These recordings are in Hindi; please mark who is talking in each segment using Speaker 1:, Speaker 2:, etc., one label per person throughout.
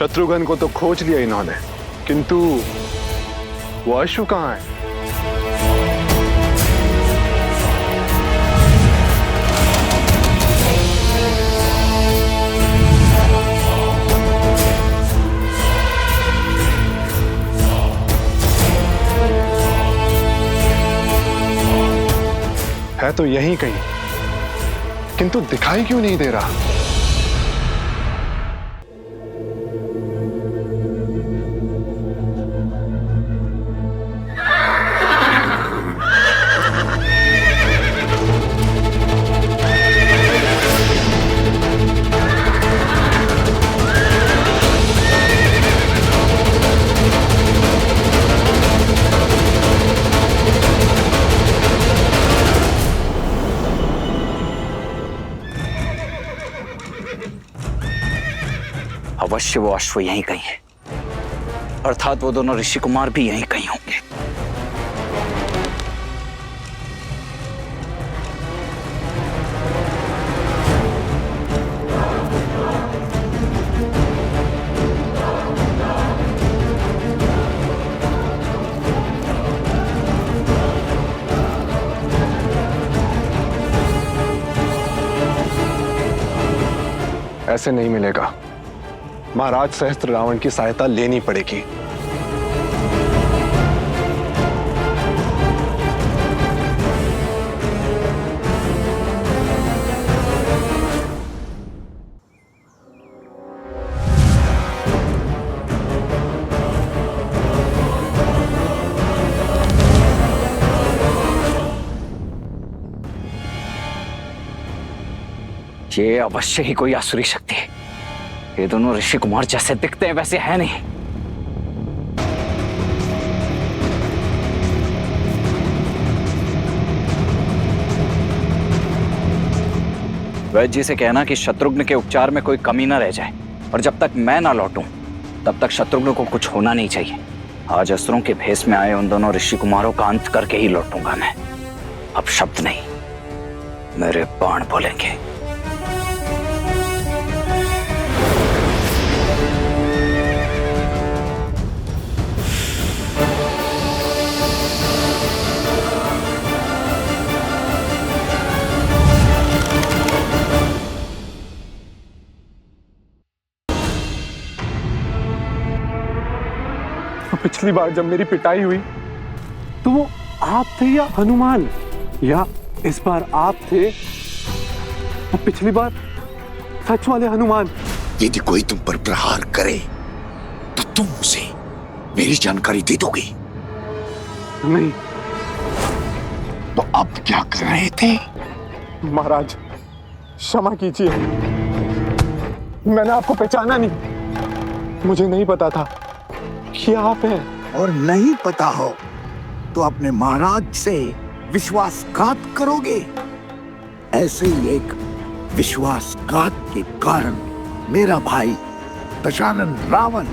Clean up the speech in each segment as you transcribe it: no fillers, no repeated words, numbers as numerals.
Speaker 1: शत्रुघ्न को तो खोज लिया इन्होंने, किंतु वो अश्व कहाँ है? है तो यहीं कहीं, किंतु दिखाई क्यों नहीं दे रहा?
Speaker 2: अवश्य वो अश्व यहीं कहीं है, अर्थात वो दोनों ऋषि कुमार भी यहीं कहीं होंगे।
Speaker 1: ऐसे नहीं मिलेगा, महाराज सहस्त्र रावण की सहायता लेनी पड़ेगी।
Speaker 2: ये अवश्य ही कोई आसुरी शक्ति है। ये दोनों ऋषि कुमार जैसे दिखते हैं वैसे है नहीं। वैद्य जी से कहना कि शत्रुघ्न के उपचार में कोई कमी ना रह जाए, और जब तक मैं ना लौटूं तब तक शत्रुघ्न को कुछ होना नहीं चाहिए। आज असुरों के भेष में आए उन दोनों ऋषि कुमारों का अंत करके ही लौटूंगा मैं। अब शब्द नहीं, मेरे बाण बोलेंगे।
Speaker 1: पिछली बार जब मेरी पिटाई हुई तो वो आप थे या हनुमान, या इस बार आप थे और पिछली बार सच वाले हनुमान?
Speaker 3: यदि कोई तुम पर प्रहार करे तो तुम उसे मेरी जानकारी दे दोगे?
Speaker 1: नहीं।
Speaker 3: तो अब क्या कर रहे थे?
Speaker 1: महाराज क्षमा कीजिए, मैंने आपको पहचाना नहीं, मुझे नहीं पता था कि आप हैं।
Speaker 3: और नहीं पता हो तो अपने महाराज से विश्वासघात करोगे? ऐसे ही एक विश्वासघात के कारण मेरा भाई दशानन रावण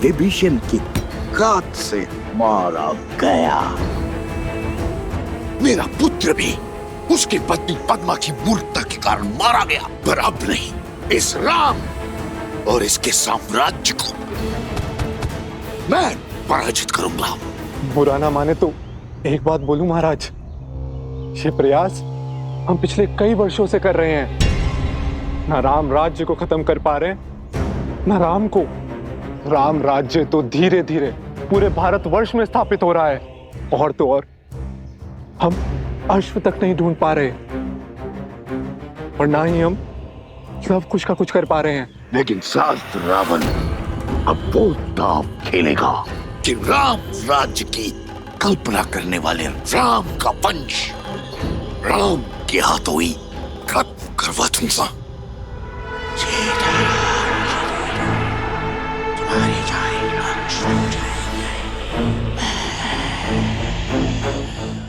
Speaker 3: विभीषण की घात से मारा गया। मेरा पुत्र भी उसकी पत्नी पद्मा की मूर्खता के कारण मारा गया, पर अब नहीं, इस राम और इसके साम्राज्य को मैं पराजित करूंगा।
Speaker 1: बुरा ना माने तो एक बात बोलूं महाराज, ये प्रयास हम पिछले कई वर्षों से कर रहे हैं। ना राम राज्य को खत्म कर पा रहे, ना राम को। राम राज्य तो धीरे धीरे पूरे भारतवर्ष में स्थापित हो रहा है, और तो और हम अश्व तक नहीं ढूंढ पा रहे, और ना ही हम सब कुछ का कुछ कर पा रहे हैं।
Speaker 3: लेकिन शास्त्र रावण अब वो दांव खेलेगा कि राम राज्य की कल्पना करने वाले राम का वंश राम के हाथों ही खत्म करवा दूंगा।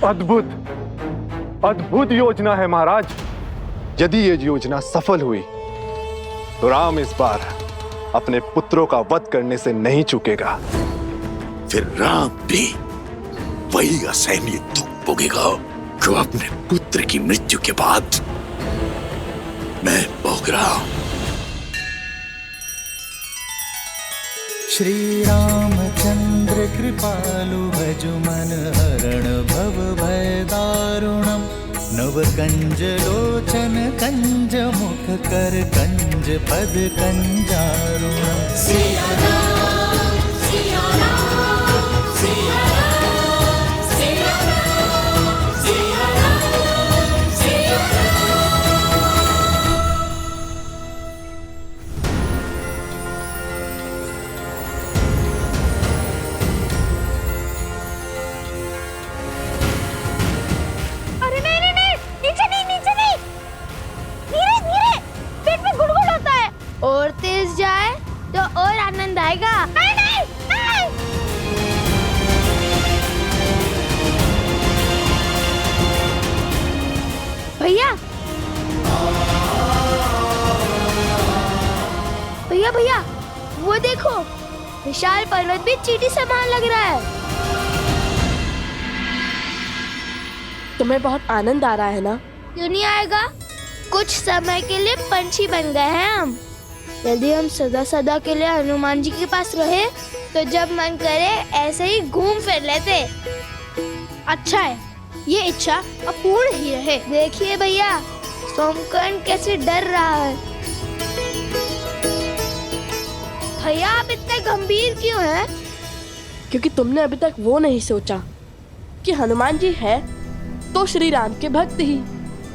Speaker 1: अद्भुत अद्भुत योजना है महाराज। यदि ये योजना सफल हुई तो राम इस बार अपने पुत्रों का वध करने से नहीं चूकेगा।
Speaker 3: फिर राम भी वही असहनीय दुख भोगेगा जो अपने पुत्र की मृत्यु के बाद मैं भोग रहा हूं।
Speaker 4: श्री रामचंद्र कृपालु भज मन हरण भव भय दारुणम नव कंज लोचन कंज मुख कर कंज पद कंजारुणम। सिया राम सिया राम सिया राम सिया राम सिया राम सिया
Speaker 5: अरे नहीं नहीं नहीं, नीचे नहीं नीचे नहीं, धीरे धीरे, पेट में गुड़गुड़ होता है। और तेज जाए तो और आनंद आएगा। नहीं नहीं नहीं। भैया भैया भैया, वो देखो, विशाल पर्वत भी चींटी समान लग रहा है।
Speaker 6: तुम्हें बहुत आनंद आ रहा है ना?
Speaker 5: क्यों नहीं आएगा? कुछ समय के लिए पंछी बन गए हैं हम। यदि हम सदा सदा के लिए हनुमान जी के पास रहे तो जब मन करे ऐसे ही घूम फिर लेते। अच्छा है, ये इच्छा अपूर्ण ही रहे। देखिए भैया, सोमकर्ण कैसे डर रहा है। भैया आप इतने गंभीर क्यों हैं?
Speaker 6: क्योंकि तुमने अभी तक वो नहीं सोचा कि हनुमान जी है तो श्री राम के भक्त ही।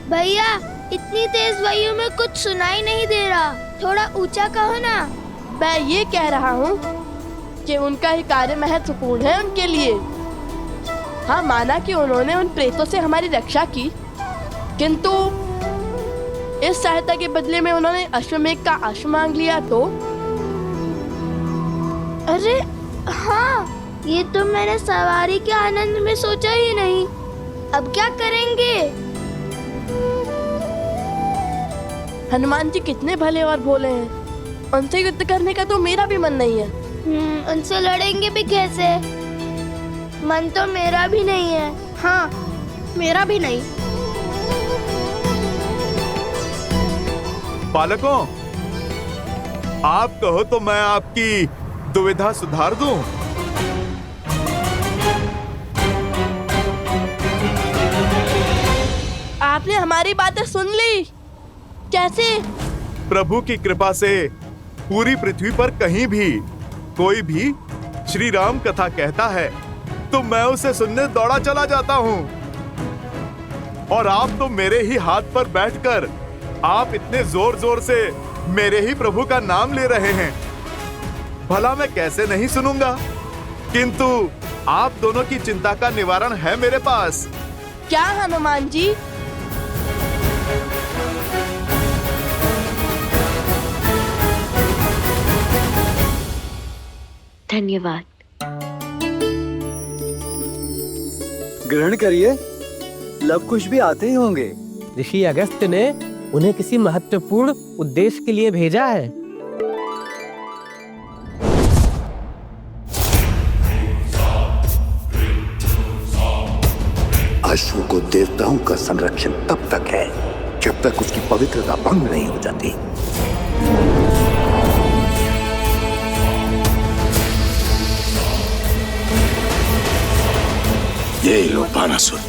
Speaker 5: भैया इतनी तेज वायु में कुछ सुनाई नहीं दे रहा, थोड़ा ऊंचा कहो ना।
Speaker 6: मैं ये कह रहा हूँ कि उनका ही कार्य महत्वपूर्ण है उनके लिए। हाँ, माना कि उन्होंने उन प्रेतों से हमारी रक्षा की, किंतु इस सहायता के बदले में उन्होंने अश्वमेघ का अश्व मांग लिया तो।
Speaker 5: अरे हाँ, ये तो मैंने सवारी के आनंद में सोचा ही नहीं। अब क्या करेंगे?
Speaker 6: हनुमान जी कितने भले और भोले हैं, उनसे युद्ध करने का तो मेरा भी मन नहीं है।
Speaker 5: उनसे लड़ेंगे भी कैसे? मन तो मेरा भी नहीं है। हाँ, मेरा भी नहीं।
Speaker 7: बालकों, आप कहो तो मैं आपकी दुविधा सुधार दूं।
Speaker 6: आपने हमारी बातें सुन ली? कैसे?
Speaker 7: प्रभु की कृपा से पूरी पृथ्वी पर कहीं भी कोई भी श्री राम कथा कहता है तो मैं उसे सुनने दौड़ा चला जाता हूँ। और आप तो मेरे ही हाथ पर बैठकर आप इतने जोर जोर से मेरे ही प्रभु का नाम ले रहे हैं, भला मैं कैसे नहीं सुनूंगा? किंतु आप दोनों की चिंता का निवारण है मेरे पास।
Speaker 6: क्या हनुमान जी?
Speaker 8: धन्यवाद।
Speaker 9: ग्रहण करिए, लव कुश भी आते ही होंगे।
Speaker 10: ऋषि अगस्त्य ने उन्हें किसी महत्वपूर्ण उद्देश्य के लिए भेजा है।
Speaker 3: अश्व को देवताओं का संरक्षण तब तक है जब तक उसकी पवित्रता भंग नहीं हो जाती। ये लो बानासुर,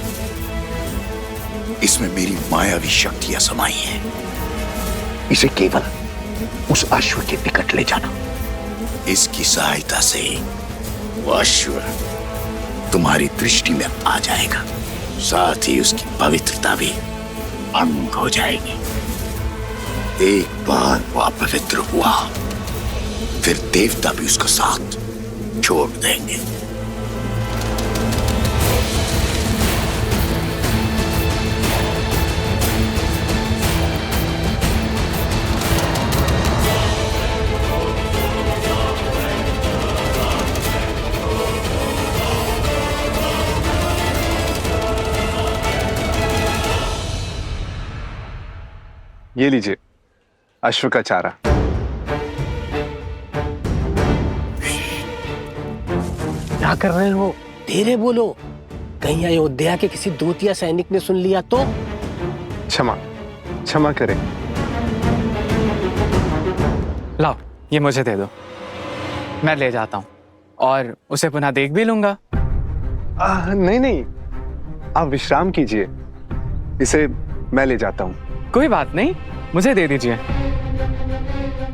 Speaker 3: इसमें मेरी मायावी शक्तियां समाई हैं। इसे केवल उस अश्व के निकट ले जाना। इसकी सहायता से वो अश्व तुम्हारी दृष्टि में आ जाएगा, साथ ही उसकी पवित्रता भी भंग हो जाएगी। एक बार वो अपवित्र हुआ, फिर देवता भी उसका साथ छोड़ देंगे।
Speaker 1: ये लीजिए अश्व का चारा।
Speaker 10: क्या कर रहे हो? धीरे बोलो, कहीं अयोध्या के किसी दूत या सैनिक ने सुन लिया तो।
Speaker 1: क्षमा क्षमा करें। लाओ, ये मुझे दे दो।
Speaker 8: मैं ले जाता हूँ और उसे पुनः देख भी लूंगा।
Speaker 1: नहीं नहीं, आप विश्राम कीजिए, इसे मैं ले जाता हूँ।
Speaker 8: कोई बात नहीं, मुझे दे दीजिए।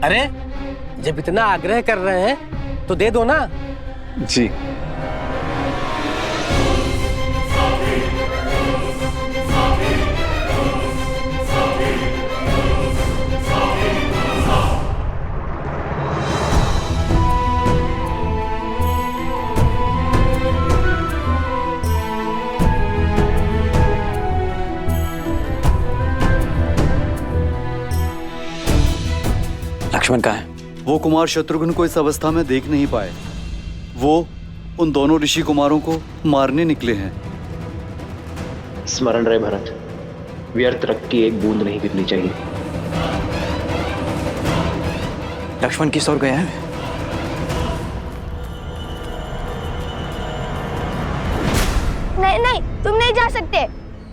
Speaker 10: अरे जब इतना आग्रह कर रहे हैं तो दे दो ना।
Speaker 1: जी।
Speaker 2: लक्ष्मण कहाँ है?
Speaker 9: वो कुमार शत्रुघ्न को इस अवस्था में देख नहीं पाए। वो उन दोनों ऋषि कुमारों को मारने निकले हैं।
Speaker 11: स्मरण रहे भरत, व्यर्थ रक्त की एक बूंद नहीं गिरनी चाहिए।
Speaker 2: लक्ष्मण किस ओर गया है?
Speaker 5: नहीं नहीं, तुम नहीं जा सकते,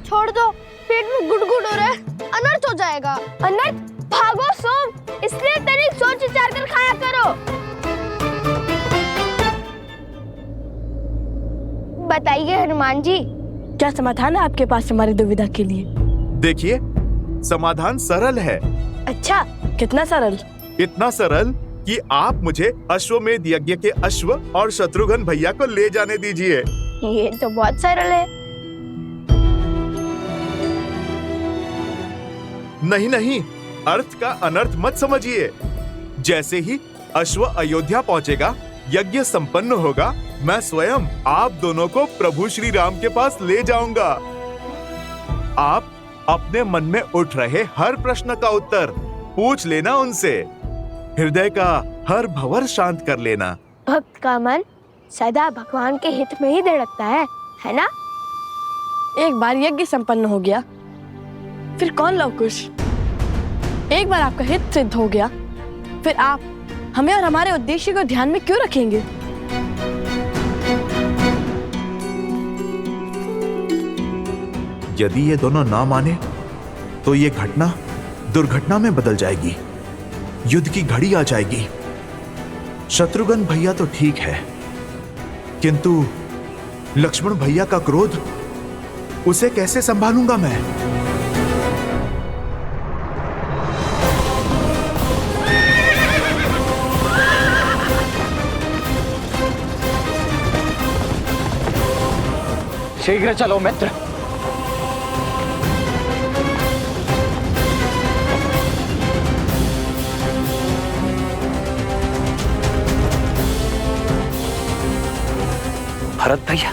Speaker 5: छोड़ दो, पेट में गुड़गुड़ हो रहा है, अनर्थ हो जाएगा। अनर्थ? भागो सोम, इसलिए तनिक सोच विचार कर खाया करो। बताइए हनुमान जी,
Speaker 6: क्या समाधान है आपके पास हमारी दुविधा के लिए?
Speaker 7: देखिए, समाधान सरल है।
Speaker 6: अच्छा, कितना सरल?
Speaker 7: इतना सरल कि आप मुझे अश्वमेध यज्ञ के अश्व और शत्रुघ्न भैया को ले जाने दीजिए।
Speaker 5: ये तो बहुत सरल है।
Speaker 7: नहीं नहीं, अर्थ का अनर्थ मत समझिए। जैसे ही अश्व अयोध्या पहुंचेगा, यज्ञ संपन्न होगा, मैं स्वयं आप दोनों को प्रभु श्री राम के पास ले जाऊंगा। आप अपने मन में उठ रहे हर प्रश्न का उत्तर पूछ लेना उनसे। हृदय का हर भंवर शांत कर लेना।
Speaker 5: भक्त का मन सदा भगवान के हित में ही धड़कता है ना?
Speaker 6: एक बार यज्ञ संपन्न हो गया, फिर कौन लवकुश? एक बार आपका हित सिद्ध हो गया, फिर आप हमें और हमारे उद्देश्य को ध्यान में क्यों रखेंगे?
Speaker 7: यदि ये दोनों ना माने तो ये घटना दुर्घटना में बदल जाएगी, युद्ध की घड़ी आ जाएगी। शत्रुघ्न भैया तो ठीक है, किंतु लक्ष्मण भैया का क्रोध, उसे कैसे संभालूंगा मैं?
Speaker 2: शीघ्र चलो मित्र। भरत भैया,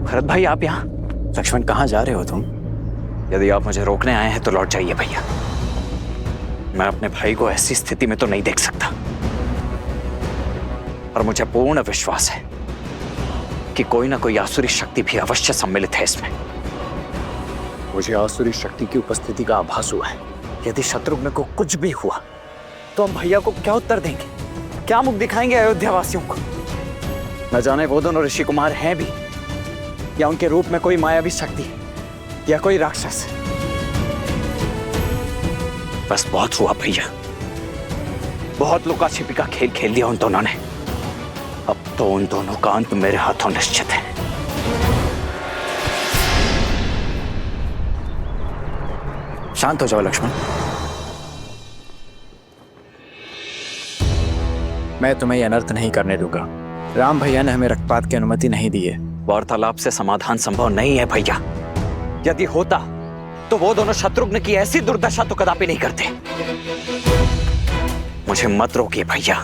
Speaker 2: भरत भाई आप यहाँ? लक्ष्मण कहाँ जा रहे हो तुम? यदि आप मुझे रोकने आए हैं तो लौट जाइए भैया। मैं अपने भाई को ऐसी स्थिति में तो नहीं देख सकता, और मुझे पूर्ण विश्वास है कि कोई ना कोई आसुरी शक्ति भी अवश्य सम्मिलित है इसमें। मुझे आसुरी शक्ति की उपस्थिति का आभास हुआ है। यदि शत्रुघ्न को कुछ भी हुआ तो हम भैया को क्या उत्तर देंगे, क्या मुख दिखाएंगे अयोध्या वासियों को? न जाने वो दोनों ऋषि कुमार हैं भी, या उनके रूप में कोई मायावी शक्ति या कोई राक्षस। बस बहुत हुआ भैया, बहुत लुका छिपी का खेल खेल लिया उन दोनों ने। अब तो उन दोनों का अंत मेरे हाथों निश्चित है। शांत हो जाओ लक्ष्मण।
Speaker 12: मैं तुम्हें यह अनर्थ नहीं करने दूंगा। राम भैया ने हमें रक्तपात की अनुमति नहीं दी है।
Speaker 2: वार्तालाप से समाधान संभव नहीं है भैया। यदि होता तो वो दोनों शत्रुघ्न की ऐसी दुर्दशा तो कदापि नहीं करते। मुझे मत रोकिए भैया,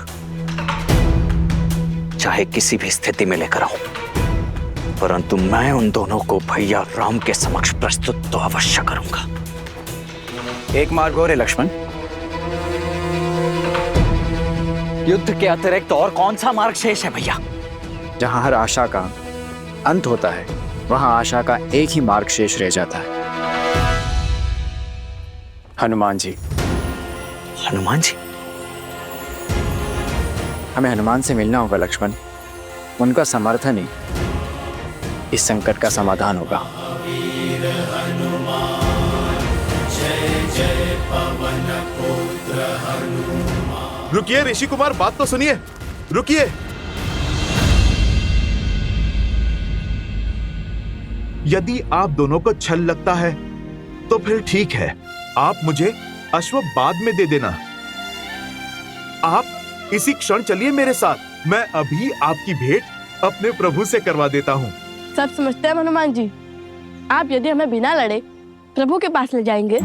Speaker 2: चाहे किसी भी स्थिति में लेकर आऊं, परंतु मैं उन दोनों को भैया राम के समक्ष प्रस्तुत तो अवश्य करूंगा।
Speaker 12: एक मार्ग और है लक्ष्मण।
Speaker 2: युद्ध के अतिरिक्त और कौन सा मार्ग शेष है भैया?
Speaker 12: जहां हर आशा का अंत होता है, वहां आशा का एक ही मार्ग शेष रह जाता है। हनुमान जी।
Speaker 2: हनुमान जी?
Speaker 12: हमें हनुमान से मिलना होगा लक्ष्मण। उनका समर्थन ही इस संकट का समाधान होगा।
Speaker 7: रुकिए ऋषि कुमार, बात तो सुनिए, रुकिए। यदि आप दोनों को छल लगता है तो फिर ठीक है, आप मुझे अश्व बाद में दे देना। आप इसी क्षण चलिए मेरे साथ, मैं अभी आपकी भेंट अपने प्रभु से करवा देता हूँ।
Speaker 6: सब समझते हैं हनुमान जी, आप यदि हमें बिना लड़े प्रभु के पास ले जाएंगे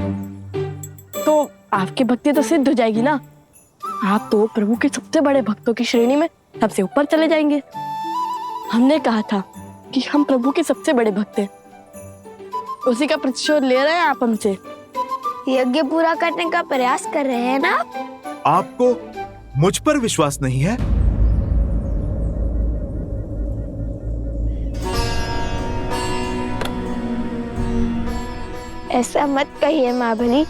Speaker 6: तो आपकी भक्ति तो सिद्ध हो जाएगी ना। आप तो प्रभु के सबसे बड़े भक्तों की श्रेणी में सबसे ऊपर चले जाएंगे। हमने कहा था कि हम प्रभु के सबसे बड़े भक्त हैं, उसी का प्रतिशोध ले रहे हैं आप हमसे।
Speaker 5: यज्ञ पूरा करने का प्रयास कर रहे हैं ना?
Speaker 7: आपको मुझ पर विश्वास नहीं है?
Speaker 5: ऐसा मत कहिए महाबली।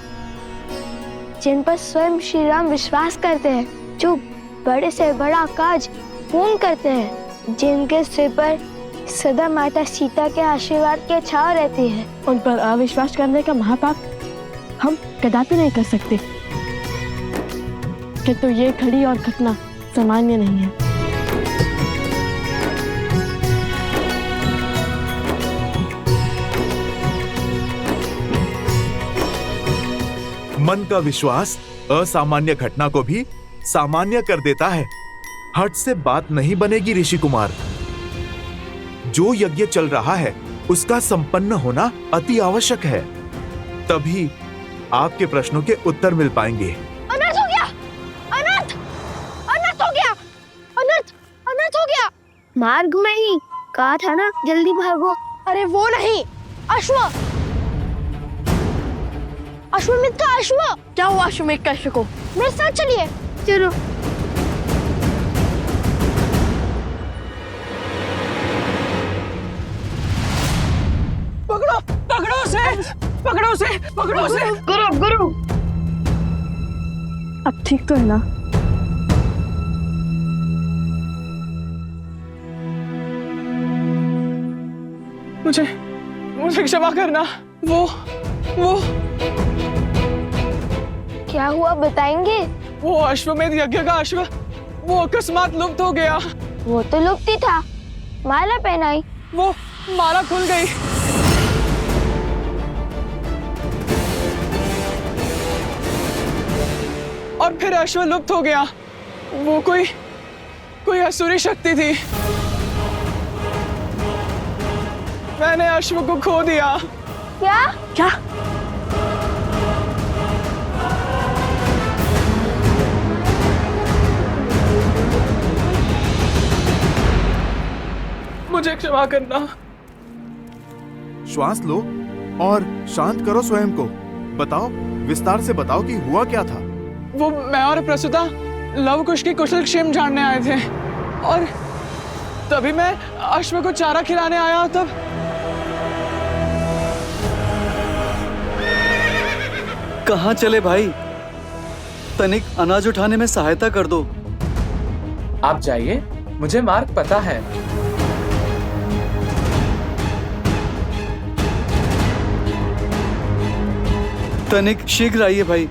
Speaker 5: जिन पर स्वयं श्री राम विश्वास करते हैं, जो बड़े से बड़ा काज पूर्ण करते हैं, जिनके सिर पर सदा माता सीता के आशीर्वाद की छाव रहती है,
Speaker 6: उन पर अविश्वास करने का महापाप हम कदापि नहीं कर सकते। किंतु ये घड़ी और घटना सामान्य नहीं है।
Speaker 7: मन का विश्वास असामान्य घटना को भी सामान्य कर देता है। हट से बात नहीं बनेगी ऋषि कुमार। जो यज्ञ चल रहा है उसका संपन्न होना अति आवश्यक है, तभी आपके प्रश्नों के उत्तर मिल पाएंगे।
Speaker 5: अनर्थ हो गया, अनर्थ, अनर्थ हो गया, अनर्थ, अनर्थ हो गया। मार्ग में ही कहा था ना, जल्दी भागो। अरे वो नहीं, अश्व, अश्वमेध का अश्व।
Speaker 6: क्या हुआ अश्वमेध का अश्व को?
Speaker 5: मेरे साथ चलिए। चलो।
Speaker 8: पकड़ो, पकड़ो उसे, पकड़ो उसे, पकड़ो उसे।
Speaker 5: गुरु, गुरु।
Speaker 6: अब ठीक तो है ना?
Speaker 8: मुझे क्षमा करना। वो
Speaker 5: क्या हुआ बताएंगे?
Speaker 8: वो अश्वमेध यज्ञ का अश्व वो अकस्मात लुप्त हो गया।
Speaker 5: वो तो लुप्त ही था, माला पहनाई।
Speaker 8: वो माला खुल गई। और फिर अश्व लुप्त हो गया। वो कोई असुरी शक्ति थी। मैंने अश्व को खो दिया।
Speaker 5: क्या?
Speaker 6: क्या?
Speaker 8: मुझे क्षमा करना।
Speaker 7: श्वास लो और शांत करो स्वयं को। बताओ, विस्तार से बताओ कि हुआ क्या था।
Speaker 8: वो मैं और प्रसूता लव कुश की कुशल क्षेम जानने आए थे, और तभी मैं अश्व को चारा खिलाने आया। तब
Speaker 9: कहाँ चले भाई? तनिक अनाज उठाने में सहायता कर दो।
Speaker 8: आप जाइए, मुझे मार्ग पता है।
Speaker 9: तनिक शीघ्र आइए भाई।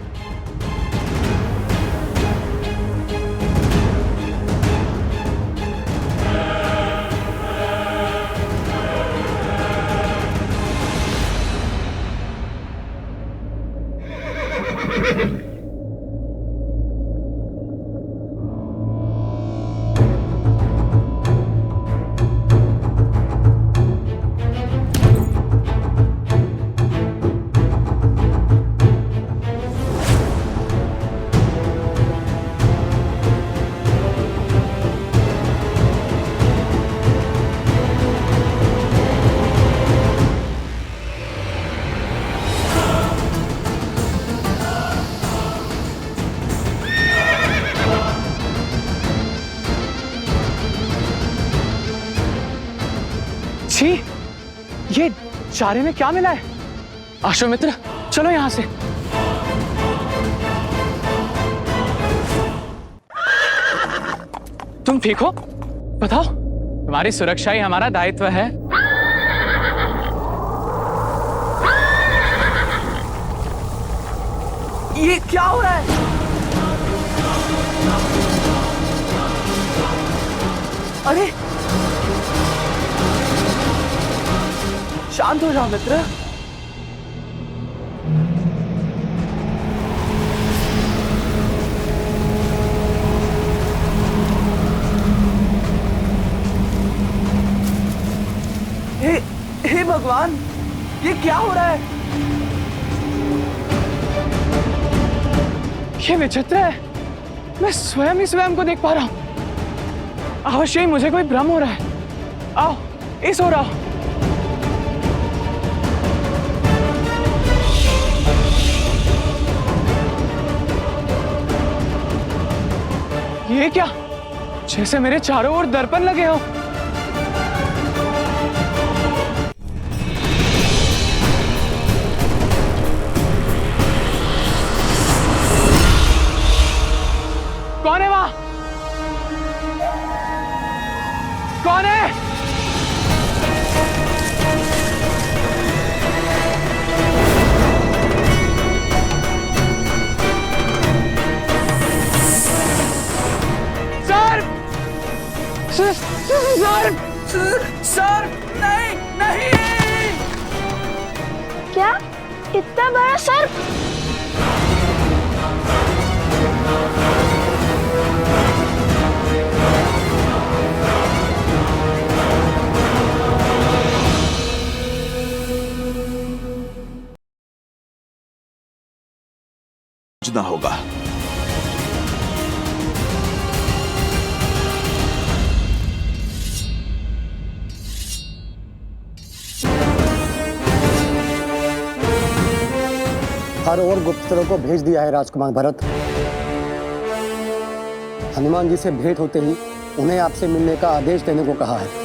Speaker 8: ये चारे में क्या मिला है? अश्वमित्र, चलो यहां से। तुम ठीक हो? बताओ तुम्हारी सुरक्षा ही हमारा दायित्व है।
Speaker 6: ये क्या हो रहा है? अरे शांत हो जाओ मित्र। हे भगवान, ये क्या हो रहा है?
Speaker 8: ये विचित्र है, मैं स्वयं ही स्वयं को देख पा रहा हूं। अवश्य ही मुझे कोई भ्रम हो रहा है। आओ, इस ओर आओ। ये क्या? जैसे मेरे चारों ओर दर्पण लगे हो। कौन है वहां? कौन है?
Speaker 6: सर, नहीं नहीं।
Speaker 5: क्या इतना बड़ा सर्प?
Speaker 7: ना होगा।
Speaker 13: हर और गुप्तचरों को भेज दिया है राजकुमार भरत। हनुमान जी से भेंट होते ही उन्हें आपसे मिलने का आदेश देने को कहा है।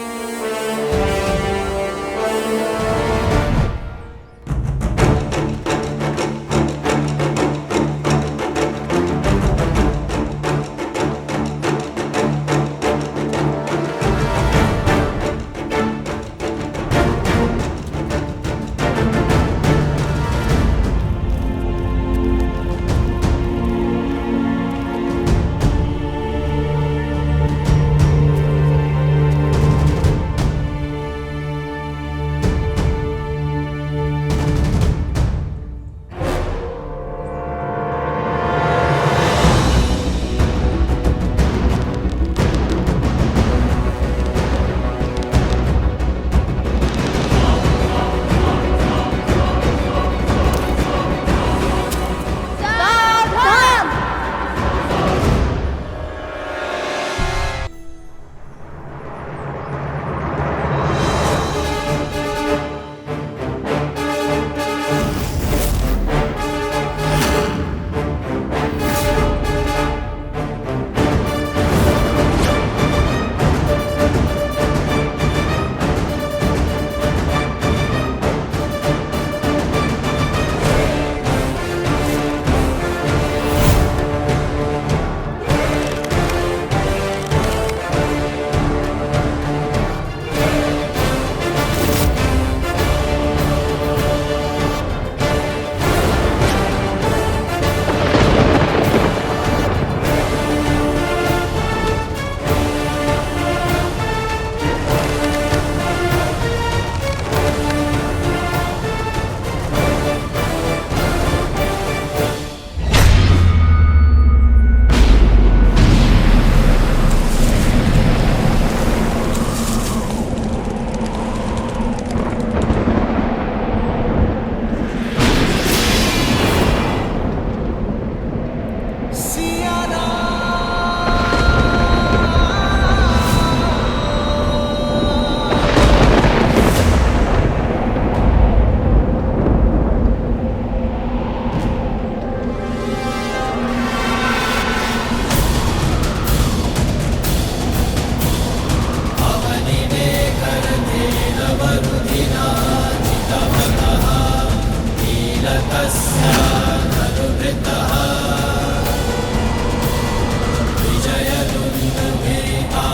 Speaker 4: विजय दुन्दुभिरितां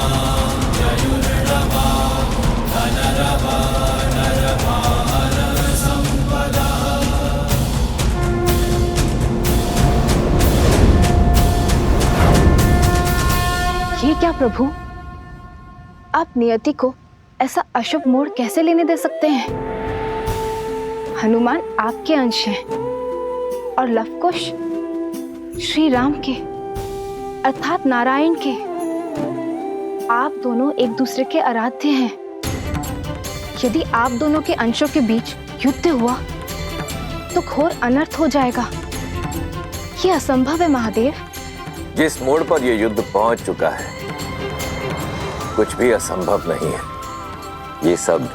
Speaker 4: जयुर्णवा
Speaker 14: प्रभु, आप नियति को ऐसा अशुभ मोड़ कैसे लेने दे सकते हैं? हनुमान आपके अंश हैं और लवकुश श्री राम के अर्थात नारायण के। आप दोनों एक दूसरे के आराध्य हैं। यदि आप दोनों के अंशों के बीच युद्ध हुआ तो घोर अनर्थ हो जाएगा। ये असंभव है महादेव।
Speaker 15: जिस मोड़ पर यह युद्ध पहुंच चुका है, कुछ भी असंभव नहीं है। ये सब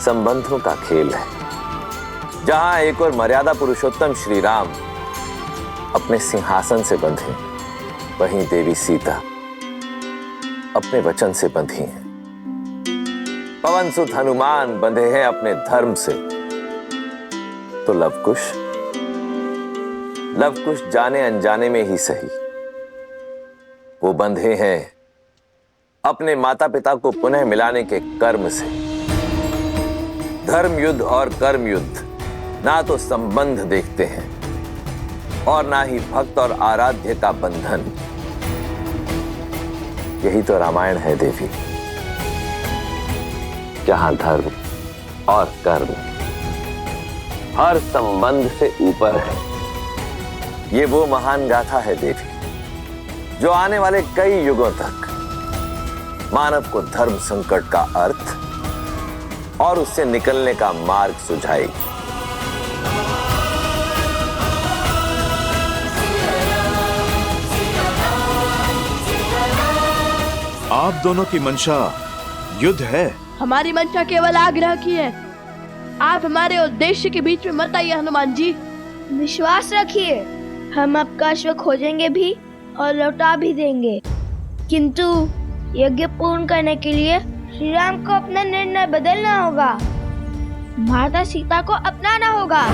Speaker 15: संबंधों का खेल है। जहां एक और मर्यादा पुरुषोत्तम श्री राम अपने सिंहासन से बंधे, वहीं देवी सीता अपने वचन से बंधी हैं। पवन सुत हनुमान बंधे हैं अपने धर्म से, तो लवकुश जाने अनजाने में ही सही, वो बंधे हैं अपने माता पिता को पुनः मिलाने के कर्म से। धर्म युद्ध और कर्म युद्ध ना तो संबंध देखते हैं और ना ही भक्त और आराध्य का बंधन। यही तो रामायण है देवी, जहां धर्म और कर्म हर संबंध से ऊपर है। ये वो महान गाथा है देवी, जो आने वाले कई युगों तक मानव को धर्म संकट का अर्थ और उससे निकलने का मार्ग सुझाएगी।
Speaker 7: आप दोनों की मंशा युद्ध है।
Speaker 6: हमारी मंशा केवल आग्रह की है। आप हमारे उद्देश्य के बीच में मत आइए हनुमान जी।
Speaker 5: विश्वास रखिए, हम आपका अश्व खोजेंगे भी और लौटा भी देंगे, किंतु यज्ञ पूर्ण करने के लिए श्री राम को अपना निर्णय बदलना होगा। माता सीता को अपनाना होगा।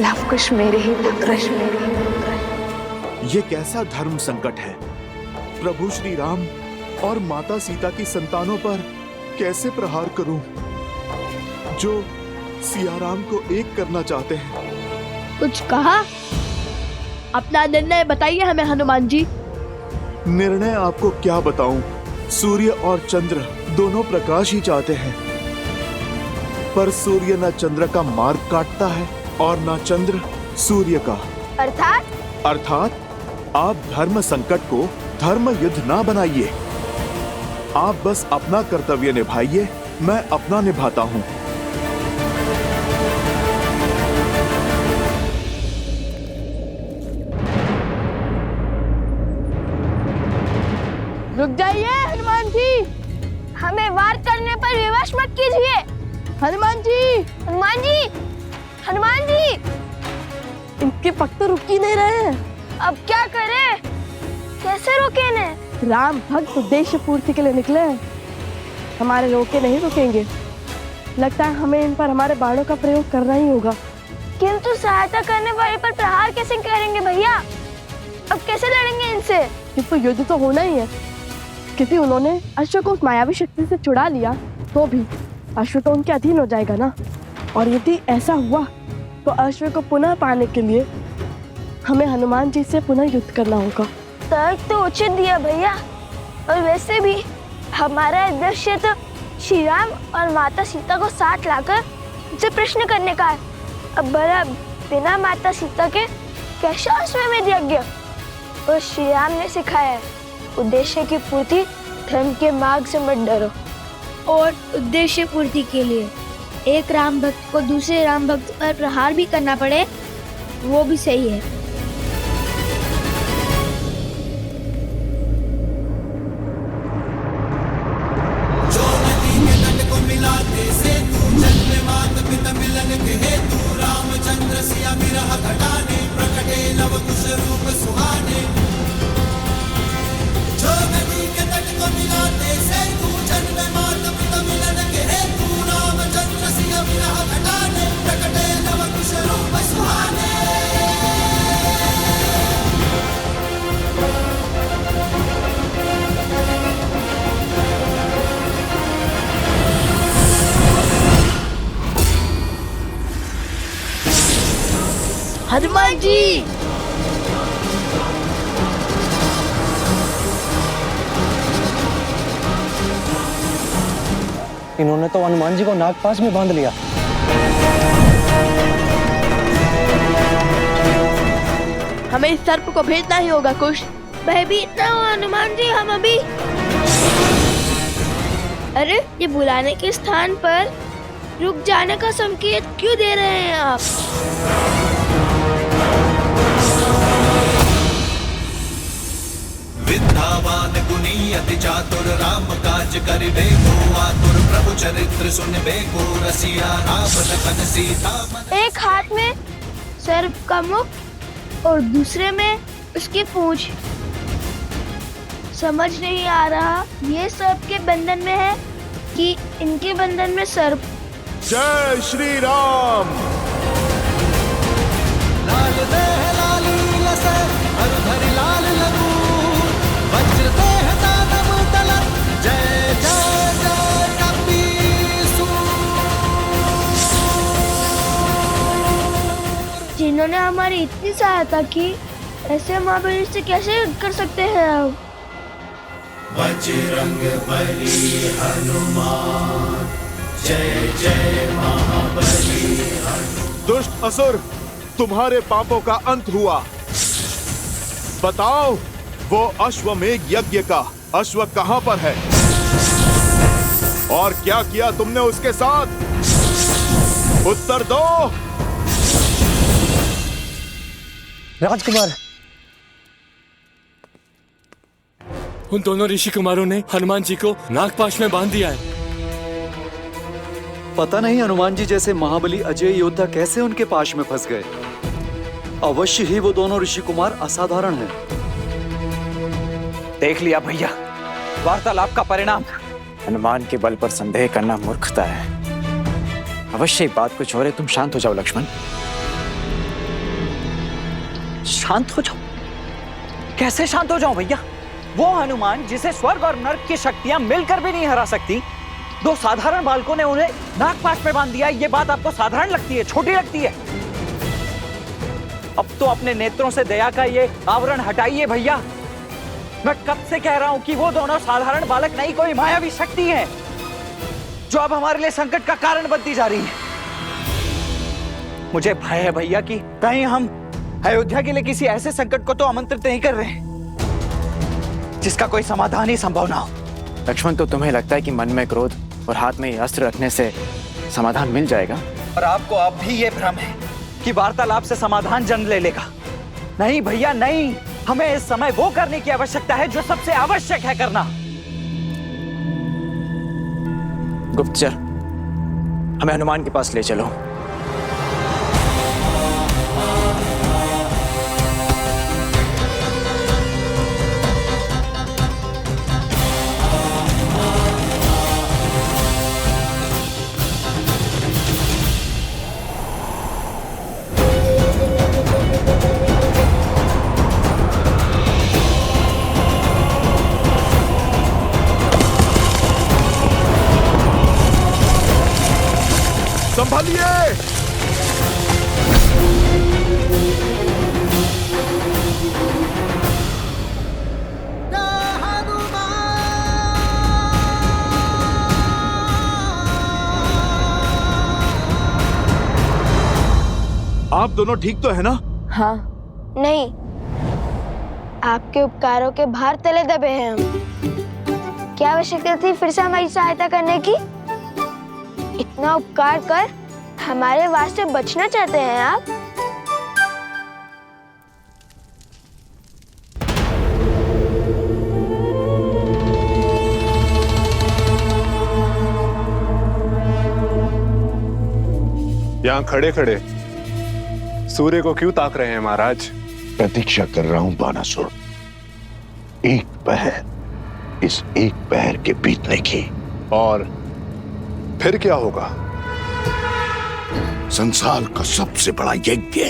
Speaker 14: लवकुश मेरे ही पुत्र।
Speaker 7: ये कैसा धर्म संकट है? प्रभु श्री राम और माता सीता की संतानों पर कैसे प्रहार करूं, जो सिया राम को एक करना चाहते हैं?
Speaker 6: कुछ कहा? अपना निर्णय बताइए हमें हनुमान जी।
Speaker 7: निर्णय आपको क्या बताऊं? सूर्य और चंद्र दोनों प्रकाश ही चाहते हैं, पर सूर्य न चंद्र का मार्ग काटता है और न चंद्र सूर्य का। अर्थात आप धर्म संकट को धर्म युद्ध ना बनाइए। आप बस अपना कर्तव्य निभाइए, मैं अपना निभाता हूं।
Speaker 6: रुक जाइए हनुमान जी।
Speaker 5: हमें वार करने पर विवश मत कीजिए।
Speaker 6: हनुमान जी,
Speaker 5: हनुमान जी, हनुमान जी।
Speaker 6: इनके पग तो रुक ही नहीं रहे हैं।
Speaker 5: अब क्या करें? कैसे रोके इन्हें?
Speaker 6: राम भक्त उद्देश्य पूर्ति के लिए निकले हैं, हमारे रोके नहीं रुकेंगे। लगता है हमें इन पर हमारे बाणों का प्रयोग करना ही होगा।
Speaker 5: किंतु सहायता करने वाले पर प्रहार कैसे करेंगे भैया? अब कैसे लड़ेंगे इनसे?
Speaker 6: किंतु युद्ध तो होना ही है, क्योंकि उन्होंने अश्व को उस मायावी शक्ति से छुड़ा लिया, तो भी अश्व तो उनके अधीन हो जाएगा ना। और यदि ऐसा हुआ तो अश्व को पुनः पाने के लिए हमें हनुमान जी से पुनः युद्ध करना होगा।
Speaker 5: तर्क तो उचित दिया भैया, और वैसे भी हमारा उद्देश्य तो श्री राम और माता सीता को साथ लाकर उनसे प्रश्न करने का है। अब भला बिना माता सीता के कैसा अश्वमेध यज्ञ? और श्री राम ने सिखाया है, उद्देश्य की पूर्ति धर्म के मार्ग से मत डरो। और उद्देश्य पूर्ति के लिए एक राम भक्त को दूसरे राम भक्त पर प्रहार भी करना पड़े, वो भी सही है।
Speaker 6: हनुमान जी।
Speaker 10: इन्होंने तो हनुमान जी को नागपाश में बांध लिया।
Speaker 6: हमें इस सर्प को भेजना ही होगा कुश।
Speaker 5: भयभीत ना हो हनुमान जी, हम अभी। अरे ये बुलाने के स्थान पर रुक जाने का संकेत क्यों दे रहे हैं आप?
Speaker 4: विद्यावान गुणी अति चातुर राम काज करिबे को आतुर प्रभु चरित्र सुनबे को रसिया राम लखन सीता।
Speaker 5: एक हाथ में सर्प का मुख और दूसरे में उसकी पूंछ। समझ नहीं आ रहा ये सर्प के बंधन में है कि इनके बंधन में सर्प।
Speaker 7: जय श्री राम।
Speaker 4: लाल देह लाली लसे हरधरि लाल लगू वज्र देह दानव तलत जय जय जय कपीसु।
Speaker 5: जिन्होंने हमारी इतनी सहायता की, ऐसे महाबली से कैसे कर सकते हैं आप?
Speaker 4: बजरंग बली हनुमान जय जय महाबली हनुमान।
Speaker 7: दुष्ट असुर, तुम्हारे पापों का अंत हुआ। बताओ वो अश्वमेघ यज्ञ का अश्व कहां पर है और क्या किया तुमने उसके साथ? उत्तर दो।
Speaker 10: राजकुमार,
Speaker 16: उन दोनों ऋषि कुमारों ने हनुमान जी को नागपाश में बांध दिया है।
Speaker 9: पता नहीं हनुमान जी जैसे महाबली अजय योद्धा कैसे उनके पाश में फंस गए। अवश्य ही वो दोनों ऋषि कुमार असाधारण हैं।
Speaker 2: देख लिया भैया वार्तालाप का परिणाम।
Speaker 12: हनुमान के बल पर संदेह करना मूर्खता है। अवश्य ही बात कुछ और है। तुम शांत हो जाओ लक्ष्मण।
Speaker 2: शांत हो जाओ? कैसे शांत हो जाऊं भैया? वो हनुमान जिसे स्वर्ग और नर्क की शक्तियां मिलकर भी नहीं हरा सकती, दो साधारण बालकों ने उन्हें नागपाश में बांध दिया। ये बात आपको साधारण लगती है, छोटी लगती है? अब तो अपने नेत्रों से दया का ये आवरण हटाइए भैया। मैं कब से कह रहा हूं कि वो दोनों साधारण बालक नहीं, कोई मायावी शक्ति है जो अब हमारे लिए संकट का कारण बनती जा रही है। मुझे भय है भैया कि कहीं हम अयोध्या के लिए किसी ऐसे संकट को तो आमंत्रित नहीं कर रहे जिसका कोई समाधान ही संभव ना हो।
Speaker 12: लक्ष्मण, तो तुम्हें लगता है कि मन में क्रोध और हाथ में अस्त्र रखने से समाधान मिल जाएगा?
Speaker 2: और आपको अब भी ये भ्रम है कि वार्तालाप से समाधान जन्म ले लेगा। नहीं भैया नहीं, हमें इस समय वो करने की आवश्यकता है जो सबसे आवश्यक है करना।
Speaker 12: गुप्तचर, हमें हनुमान के पास ले चलो।
Speaker 7: संभालिए। आप दोनों ठीक तो है ना?
Speaker 6: हाँ।
Speaker 5: नहीं, आपके उपकारों के भार तले दबे हैं हम। क्या आवश्यकता थी फिर से हमारी सहायता करने की? इतना उपकार कर हमारे वास्ते बचना चाहते हैं आप?
Speaker 1: यहाँ खड़े खड़े सूर्य को क्यों ताक रहे हैं महाराज?
Speaker 3: प्रतीक्षा कर रहा हूं बानासुर, एक पहर, इस एक पहर के बीतने की।
Speaker 1: और फिर क्या होगा?
Speaker 3: संसार का सबसे बड़ा यज्ञ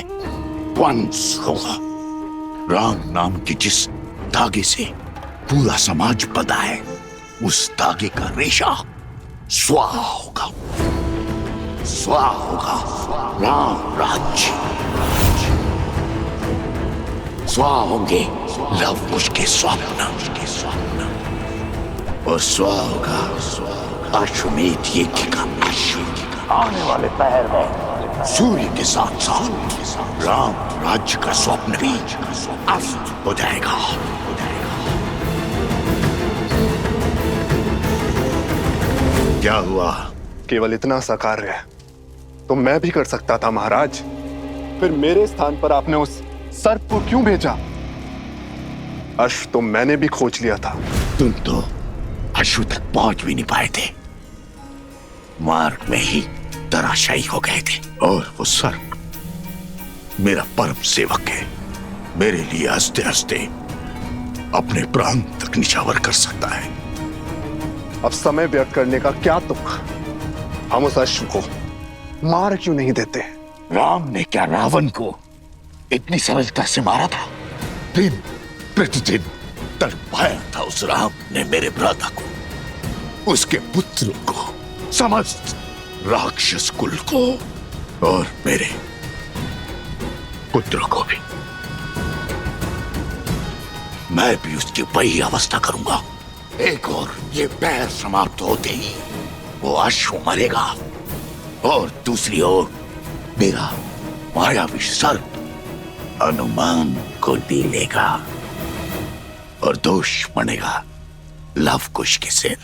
Speaker 3: वंश होगा। राम नाम की जिस धागे से पूरा समाज बंधा है, उस धागे का रेशा स्वाहा होगा। स्वाहा होगा राम राज्य। स्वाहा होंगे लव कुश के स्वप्न और स्वाहा होगा अश्वमेध यज्ञ का अश्व। आने वाले पहर में सूर्य के साथ साथ राम राज्य का स्वप्न भी अस्त हो जाएगा।
Speaker 1: क्या हुआ? केवल इतना सा कार्य तो मैं भी कर सकता था महाराज। फिर मेरे स्थान पर आपने उस सर्प को क्यों भेजा? अश्व तो मैंने भी खोज लिया था।
Speaker 3: तुम तो अश्व तक पहुंच भी नहीं पाए थे, मार्ग में ही धराशायी हो गए थे। और वो सर्प मेरा परम सेवक है, मेरे लिए हंसते हंसते अपने प्राण तक निछावर कर सकता है।
Speaker 1: अब समय व्यर्थ करने का क्या तुक? हम उस अश्व को मार क्यों नहीं देते?
Speaker 3: राम ने क्या रावण को इतनी सरलता से मारा था? दिन प्रतिदिन तड़पाया था उस राम ने मेरे भ्राता को, उसके पुत्र को, समस्त राक्षस कुल को और मेरे पुत्रों को भी। मैं भी उसकी वही अवस्था करूंगा। एक और ये पैर समाप्त होते ही वो अश्व मरेगा और दूसरी ओर मेरा मायावी सर्प हनुमान को दी लेगा और दोष बनेगा लव कुश के सिर।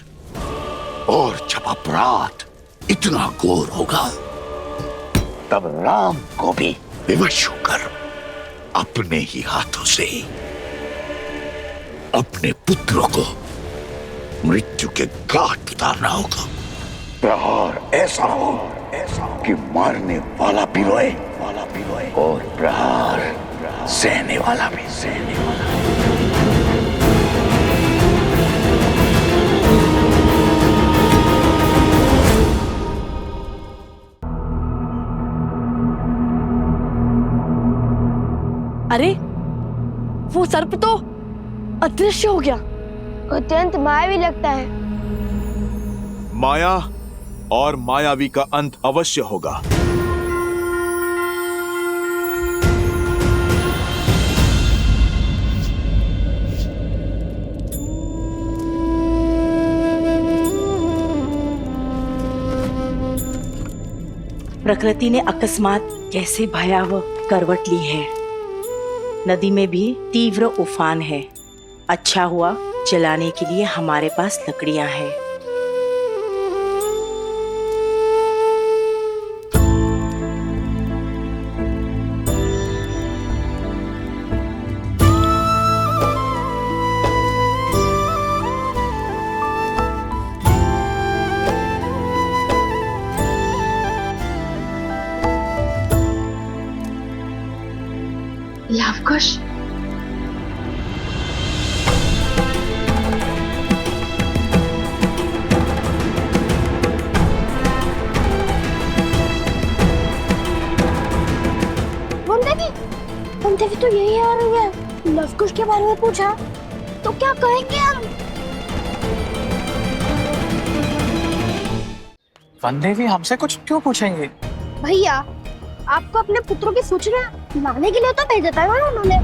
Speaker 3: और जब अपराध इतना घोर होगा तब राम को भी विवश होकर अपने ही हाथों से अपने पुत्रों को मृत्यु के घाट उतारना होगा। प्रहार ऐसा हो कि मारने वाला भी रोए और प्रहार सहने वाला भी सहने वाला।
Speaker 6: अरे वो सर्प तो अदृश्य हो गया।
Speaker 5: अत्यंत मायावी लगता है।
Speaker 7: माया और मायावी का अंत अवश्य होगा।
Speaker 17: प्रकृति ने अकस्मात कैसे भयावह करवट ली है। नदी में भी तीव्र उफान है। अच्छा हुआ जलाने के लिए हमारे पास लकड़ियां हैं।
Speaker 14: लवकुश,
Speaker 5: देवी तो यही आ रही है। लवकुश के बारे में पूछा तो क्या कहेंगे हम?
Speaker 8: वनदेवी हमसे कुछ क्यों पूछेंगे?
Speaker 5: भैया, आपको अपने पुत्रों की सूचना लाने के लिए तो भेजा था ना उन्होंने।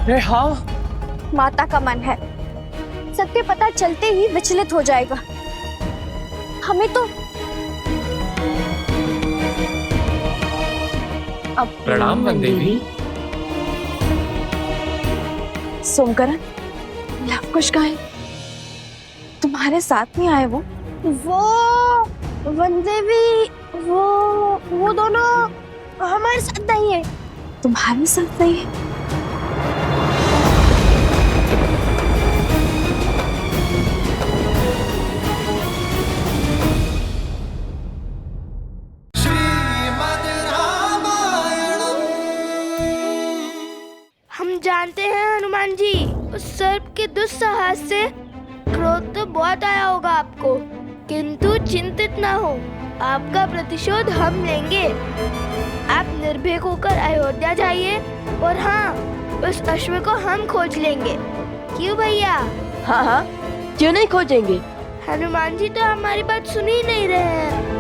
Speaker 8: अरे हाँ,
Speaker 5: माता का मन है, सत्य पता चलते ही विचलित हो जाएगा। हमें तो
Speaker 8: प्रणाम वनदेवी।
Speaker 14: सोमकरण, लवकुश कहाँ है? तुम्हारे साथ नहीं आए वो?
Speaker 5: वनदेवी, वो दोनों हमारे साथ नहीं है।
Speaker 14: तुम्हारे साथ नहीं है?
Speaker 5: हम जानते हैं हनुमान जी, उस सर्प के दुस्साहस से क्रोध तो बहुत आया होगा आपको, किंतु चिंतित ना हो, आपका प्रतिशोध हम लेंगे। आप निर्भीक होकर अयोध्या जाइए और हाँ, उस अश्व को हम खोज लेंगे। क्यों भैया?
Speaker 6: हाँ हाँ, क्यों नहीं खोजेंगे?
Speaker 5: हनुमान जी तो हमारी बात सुन ही नहीं रहे हैं।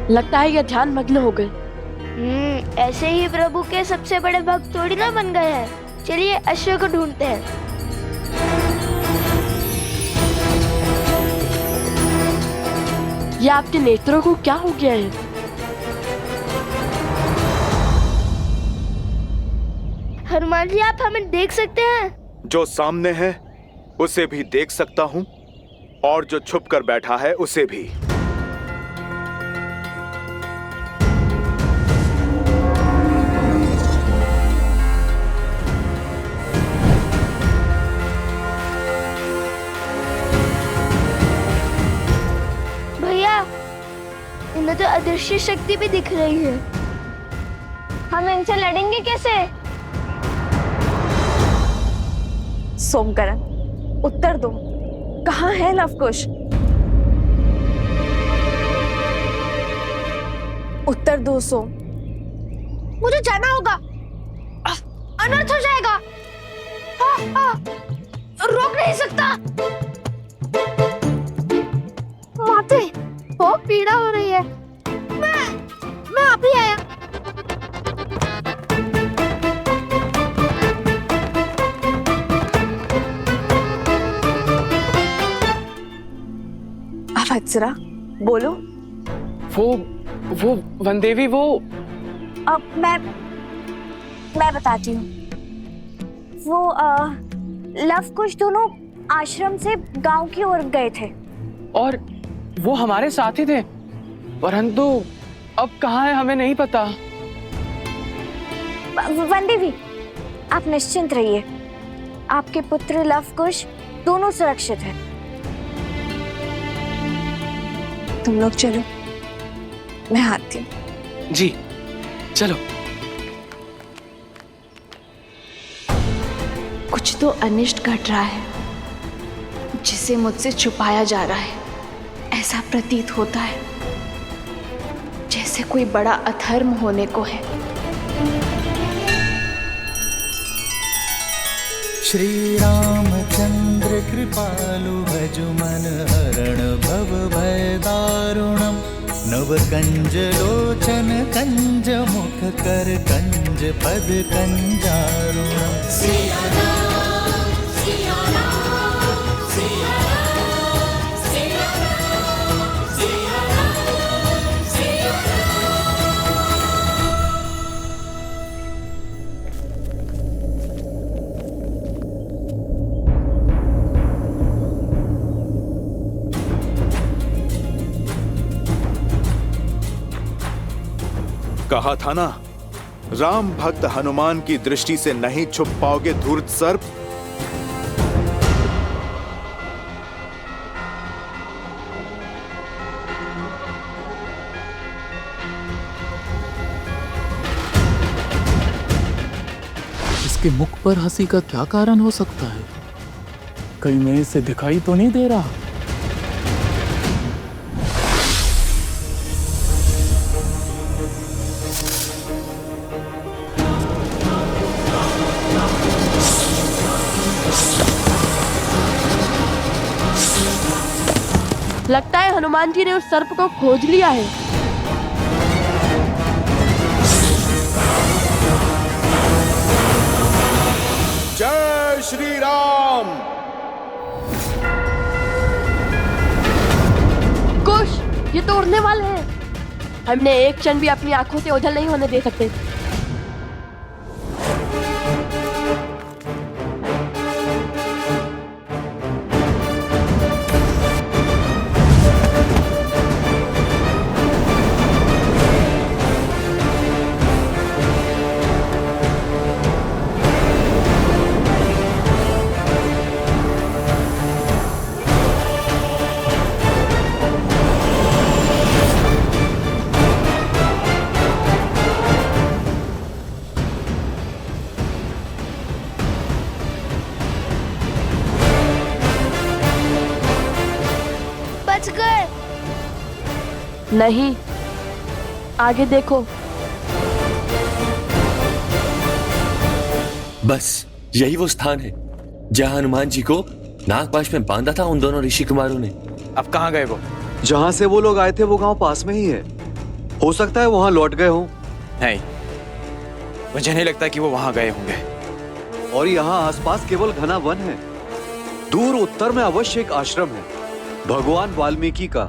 Speaker 6: लगता है ये ध्यान मग्न हो गए।
Speaker 5: ऐसे ही प्रभु के सबसे बड़े भक्त थोड़ी ना बन गए हैं। चलिए अश्व को ढूंढते हैं।
Speaker 6: ये आपके नेत्रों को क्या हो गया है?
Speaker 5: हनुमान जी, आप हमें देख सकते हैं?
Speaker 7: जो सामने है उसे भी देख सकता हूँ और जो छुप कर बैठा है उसे भी।
Speaker 5: भैया, इन्हें तो अदृश्य शक्ति भी दिख रही है। हम इनसे लड़ेंगे कैसे?
Speaker 18: सोमकरण, उत्तर दो, कहाँ है लवकुश? उत्तर दो सोम।
Speaker 5: मुझे जाना होगा, अनर्थ हो जाएगा। रोक नहीं सकता। माते, बहुत पीड़ा हो रही है। मैं अभी आया।
Speaker 18: वत्सरा, बोलो।
Speaker 8: वो वनदेवी, वो
Speaker 18: अब मैं बताती हूँ। वो लवकुश दोनों आश्रम से गांव की ओर गए थे
Speaker 8: और वो हमारे साथ ही थे, परंतु अब कहाँ है हमें नहीं पता।
Speaker 18: वनदेवी, आप निश्चिंत रहिए, आपके पुत्र लवकुश दोनों सुरक्षित हैं। तुम लोग चलो, मैं आती हूँ।
Speaker 8: जी चलो।
Speaker 14: कुछ तो अनिष्ट घट रहा है जिसे मुझसे छुपाया जा रहा है। ऐसा प्रतीत होता है जैसे कोई बड़ा अधर्म होने को है।
Speaker 4: श्री रामचंद्र कृपालु भजु मन हरण भव भय दारुणम नव कंज लोचन कंज मुख कर कंज पद कंजारुणम। सिया राम, सिया राम, सिया राम, सिया राम, सिया राम, सिया
Speaker 7: कहा था ना, राम भक्त हनुमान की दृष्टि से नहीं छुप पाओगे धूर्त सर्प।
Speaker 19: इसके मुख पर हंसी का क्या कारण हो सकता है? कहीं मैं इसे दिखाई तो नहीं दे रहा?
Speaker 6: लगता है हनुमान जी ने उस सर्प को खोज लिया है।
Speaker 7: जय श्री राम।
Speaker 6: कुश, ये तो उड़ने वाले हैं। हमने एक क्षण भी अपनी आंखों से ओझल नहीं होने दे सकते।
Speaker 5: बच गए।
Speaker 6: नहीं, आगे देखो।
Speaker 16: बस यही वो स्थान है जहां हनुमान जी को नागपाश में बांधा था उन दोनों ऋषि कुमारों ने।
Speaker 9: अब कहाँ गए वो? जहाँ से वो लोग आए थे वो गांव पास में ही है। हो सकता है वहां लौट गए हो।
Speaker 12: नहीं, मुझे नहीं लगता कि वो वहां गए होंगे।
Speaker 9: और यहाँ आसपास केवल घना वन है। दूर उत्तर में अवश्य एक आश्रम है, भगवान वाल्मीकि का।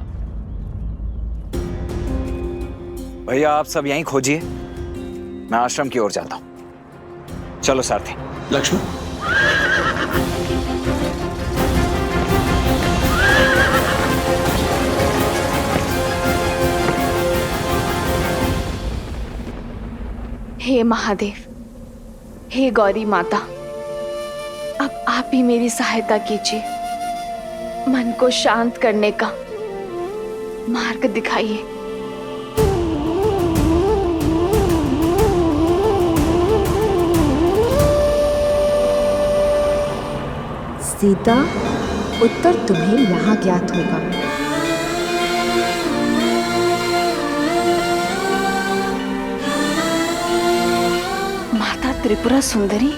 Speaker 2: भैया आप सब यहीं खोजिए, मैं आश्रम की ओर जाता हूं। चलो सारथी।
Speaker 19: लक्ष्मण,
Speaker 14: हे महादेव, हे गौरी माता, अब आप ही मेरी सहायता कीजिए। मन को शांत करने का मार्ग दिखाइए।
Speaker 20: सीता, उत्तर तुम्हें यहाँ ज्ञात होगा।
Speaker 14: माता त्रिपुरा सुंदरी,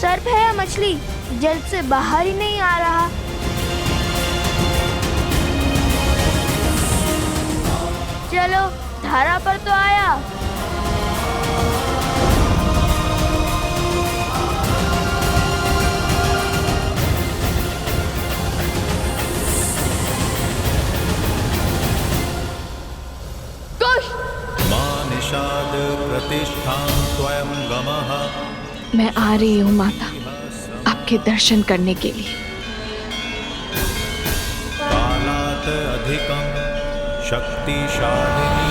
Speaker 5: सर्प है या मछली, जल से बाहर ही नहीं आ रहा। चलो, धारा पर तो आया।
Speaker 6: कुश!
Speaker 4: मां निषाद प्रतिष्ठां त्वयं गमः।
Speaker 14: मैं आ रही हूँ माता, आपके दर्शन करने के लिए।
Speaker 4: कालात् अधिकं शक्तिशालिनी।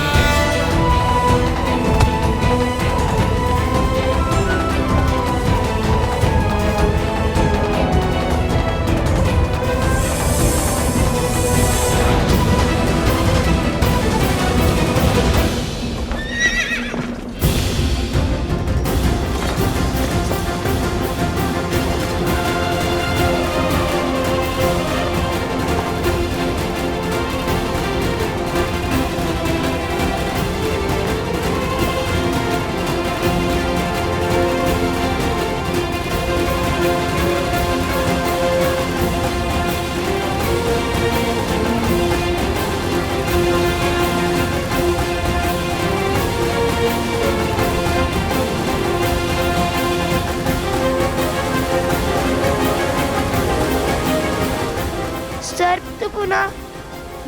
Speaker 5: सर्प तो पुनः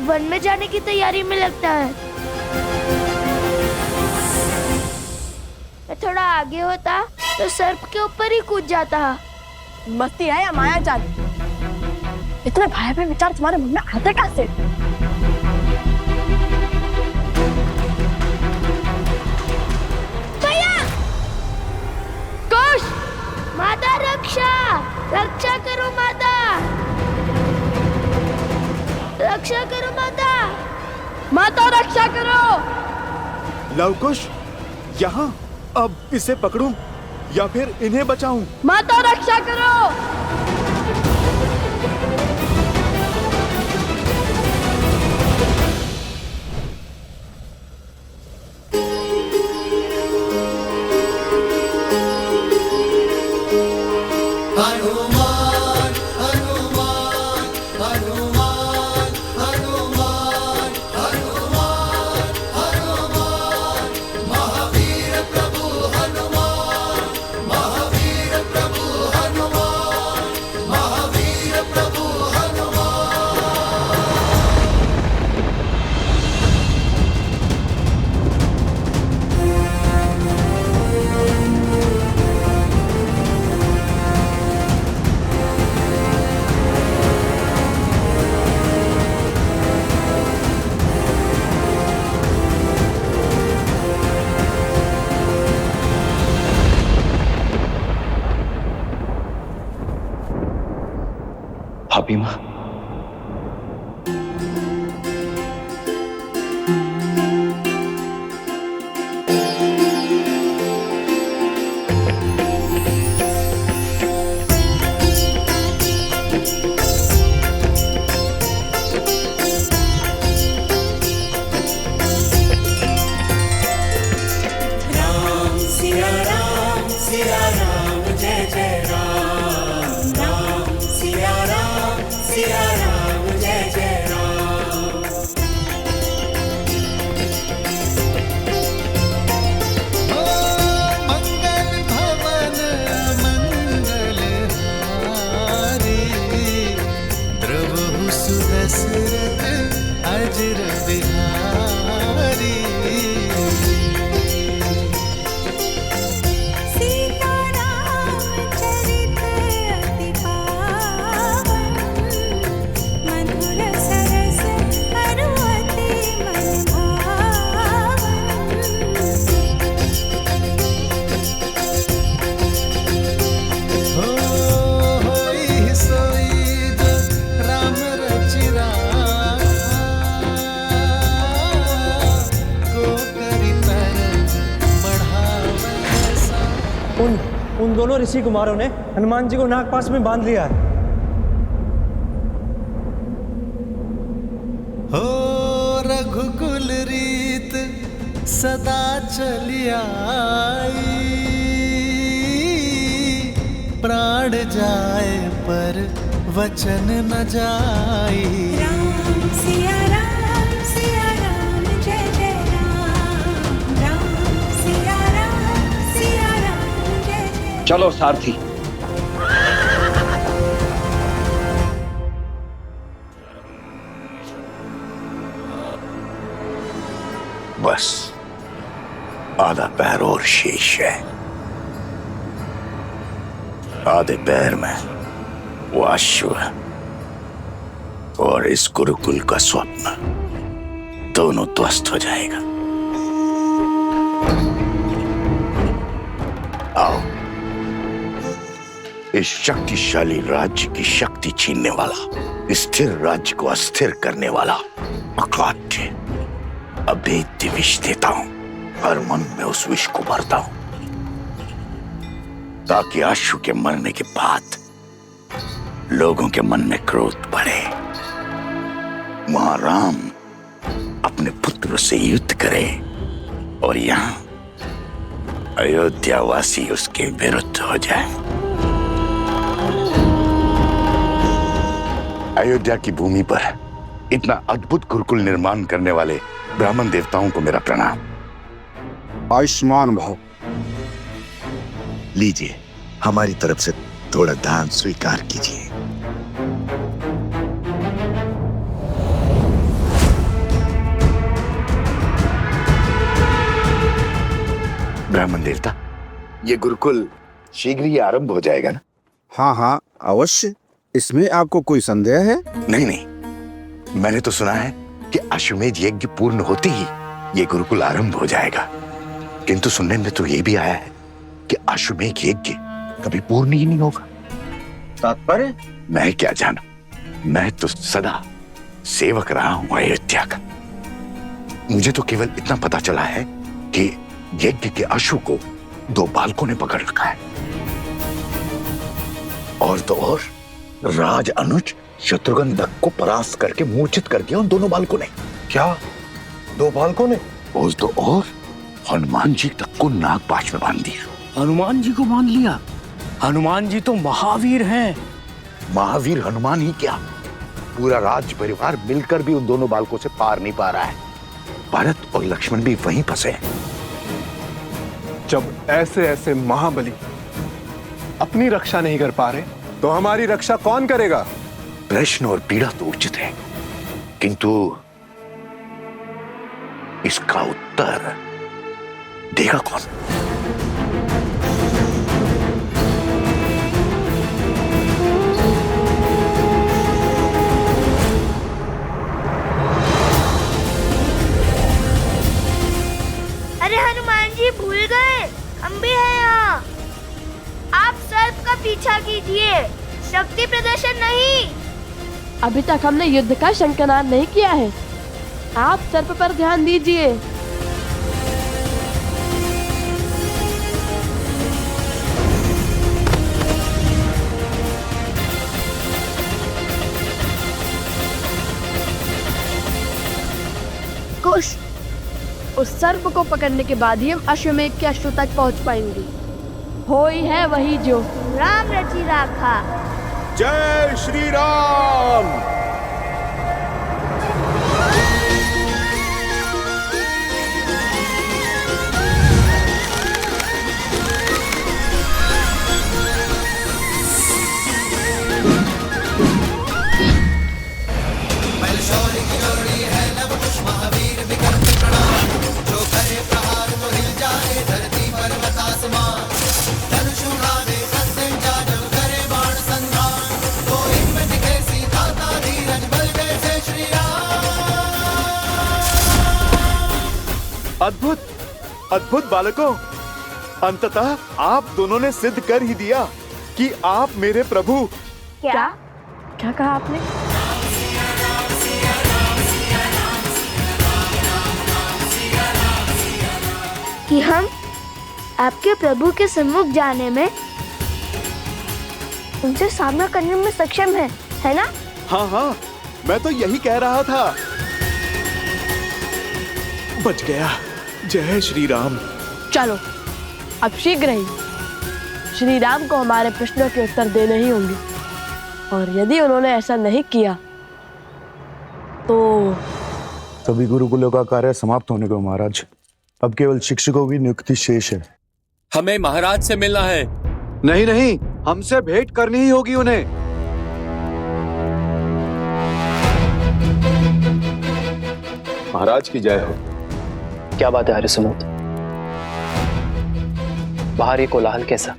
Speaker 5: वन में जाने की तैयारी में लगता है। मैं थोड़ा आगे होता तो सर्प के ऊपर ही कूद जाता।
Speaker 6: मस्ती है या माया जाल? इतने भयावह विचार तुम्हारे मन में आते कैसे?
Speaker 5: भैया!
Speaker 6: कुश!
Speaker 5: माता रक्षा! रक्षा करो माता! रक्षा करो माता!
Speaker 6: माता रक्षा करो!
Speaker 7: लवकुश, यहाँ अब इसे पकड़ूं या फिर इन्हें बचाऊं?
Speaker 6: माता रक्षा करो!
Speaker 11: भाभी माँ,
Speaker 21: उन दोनों ऋषि कुमारों ने हनुमान जी को नागपाश में बांध लिया है।
Speaker 4: हो रघुकुल रीत सदा चली आई, प्राण जाए पर वचन न जाई।
Speaker 22: राम सिया राम जय जय राम सिया राम जय जय।
Speaker 2: चलो सारथी।
Speaker 3: बस आधा पैर और शेष है। आधे पैर में वो अश्व और इस गुरुकुल का स्वप्न दोनों ध्वस्त हो जाएगा। आओ, इस शक्तिशाली राज्य की शक्ति छीनने वाला, स्थिर राज्य को अस्थिर करने वाला अकाट्य अभेद्य विष देता हूं। हर मन में उस विष को भरता हूं ताकि अश्व के मरने के बाद लोगों के मन में क्रोध बढ़े, महाराम अपने पुत्र से युद्ध करे और यहाँ अयोध्यावासी उसके विरुद्ध हो जाए। अयोध्या की भूमि पर इतना अद्भुत गुरुकुल निर्माण करने वाले ब्राह्मण देवताओं को मेरा प्रणाम।
Speaker 23: आयुष्मान भव।
Speaker 3: लीजिए, हमारी तरफ से थोड़ा दान स्वीकार कीजिए। ब्राह्मण देवता, ये गुरुकुल शीघ्र ही आरंभ हो जाएगा ना?
Speaker 23: हाँ हाँ अवश्य। इसमें आपको कोई संदेह है?
Speaker 3: नहीं नहीं, मैंने तो सुना है कि अश्वमेध यज्ञ पूर्ण होते ही ये गुरुकुल आरंभ हो जाएगा, किंतु सुनने में तो ये भी आया है कि अश्वमेध यज्ञ कभी पूर्ण ही नहीं होगा।
Speaker 23: तात्पर्य?
Speaker 3: मैं क्या जानूं, मैं तो सदा सेवक रहा हूं अयोध्या का। मुझे तो केवल इतना पता चला है कि यज्ञ के अश्व को 2 बालकों ने पकड़ रखा है, और तो और राज अनुज शत्रुघ्न दत्त को परास्त करके मूर्छित कर दिया उन दोनों बालकों ने।
Speaker 23: क्या 2 बालकों ने?
Speaker 3: और तो और हनुमान जी तक को नागपाश में बांध दिया।
Speaker 10: हनुमान जी को बांध लिया? हनुमान जी तो महावीर हैं।
Speaker 3: महावीर हनुमान ही क्या, पूरा राज्य परिवार मिलकर भी उन दोनों बालकों से पार नहीं पा रहा है। भरत और लक्ष्मण भी वहीं फंसे हैं।
Speaker 1: जब ऐसे ऐसे महाबली अपनी रक्षा नहीं कर पा रहे, तो हमारी रक्षा कौन करेगा?
Speaker 3: प्रश्न और पीड़ा तो उचित है, किंतु इसका उत्तर देगा कौन?
Speaker 5: अरे हनुमान जी भूल गए, हम भी हैं यहाँ। आप सर्प का पीछा कीजिए, शक्ति प्रदर्शन नहीं।
Speaker 6: अभी तक हमने युद्ध का शंखनाद नहीं किया है, आप सर्प पर ध्यान दीजिए। कुश, उस सर्प को पकड़ने के बाद ही हम अश्वमेध के अश्व तक पहुंच पाएंगे। होई है वही जो
Speaker 5: राम रची राखा।
Speaker 7: जय श्री राम। अद्भुत अद्भुत बालकों, अंततः आप दोनों ने सिद्ध कर ही दिया कि आप मेरे प्रभु।
Speaker 6: क्या क्या कहा आपने?
Speaker 5: कि हम आपके प्रभु के सम्मुख जाने में, उनसे सामना करने में सक्षम है ना?
Speaker 7: हाँ हाँ, मैं तो यही कह रहा था। बच गया। जय श्री राम।
Speaker 6: चलो अब शीघ्र ही श्री राम को हमारे प्रश्नों के उत्तर देने ही होंगे, और यदि उन्होंने ऐसा नहीं किया तो
Speaker 23: सभी गुरुकुलों का कार्य समाप्त होने को महाराज। अब केवल शिक्षकों की नियुक्ति शेष है।
Speaker 16: हमें महाराज से मिलना है।
Speaker 9: नहीं नहीं, हमसे भेंट करनी ही होगी उन्हें।
Speaker 13: महाराज की जय हो।
Speaker 11: क्या बात है हरिसमुद? बाहर ये कोलाहल कैसा?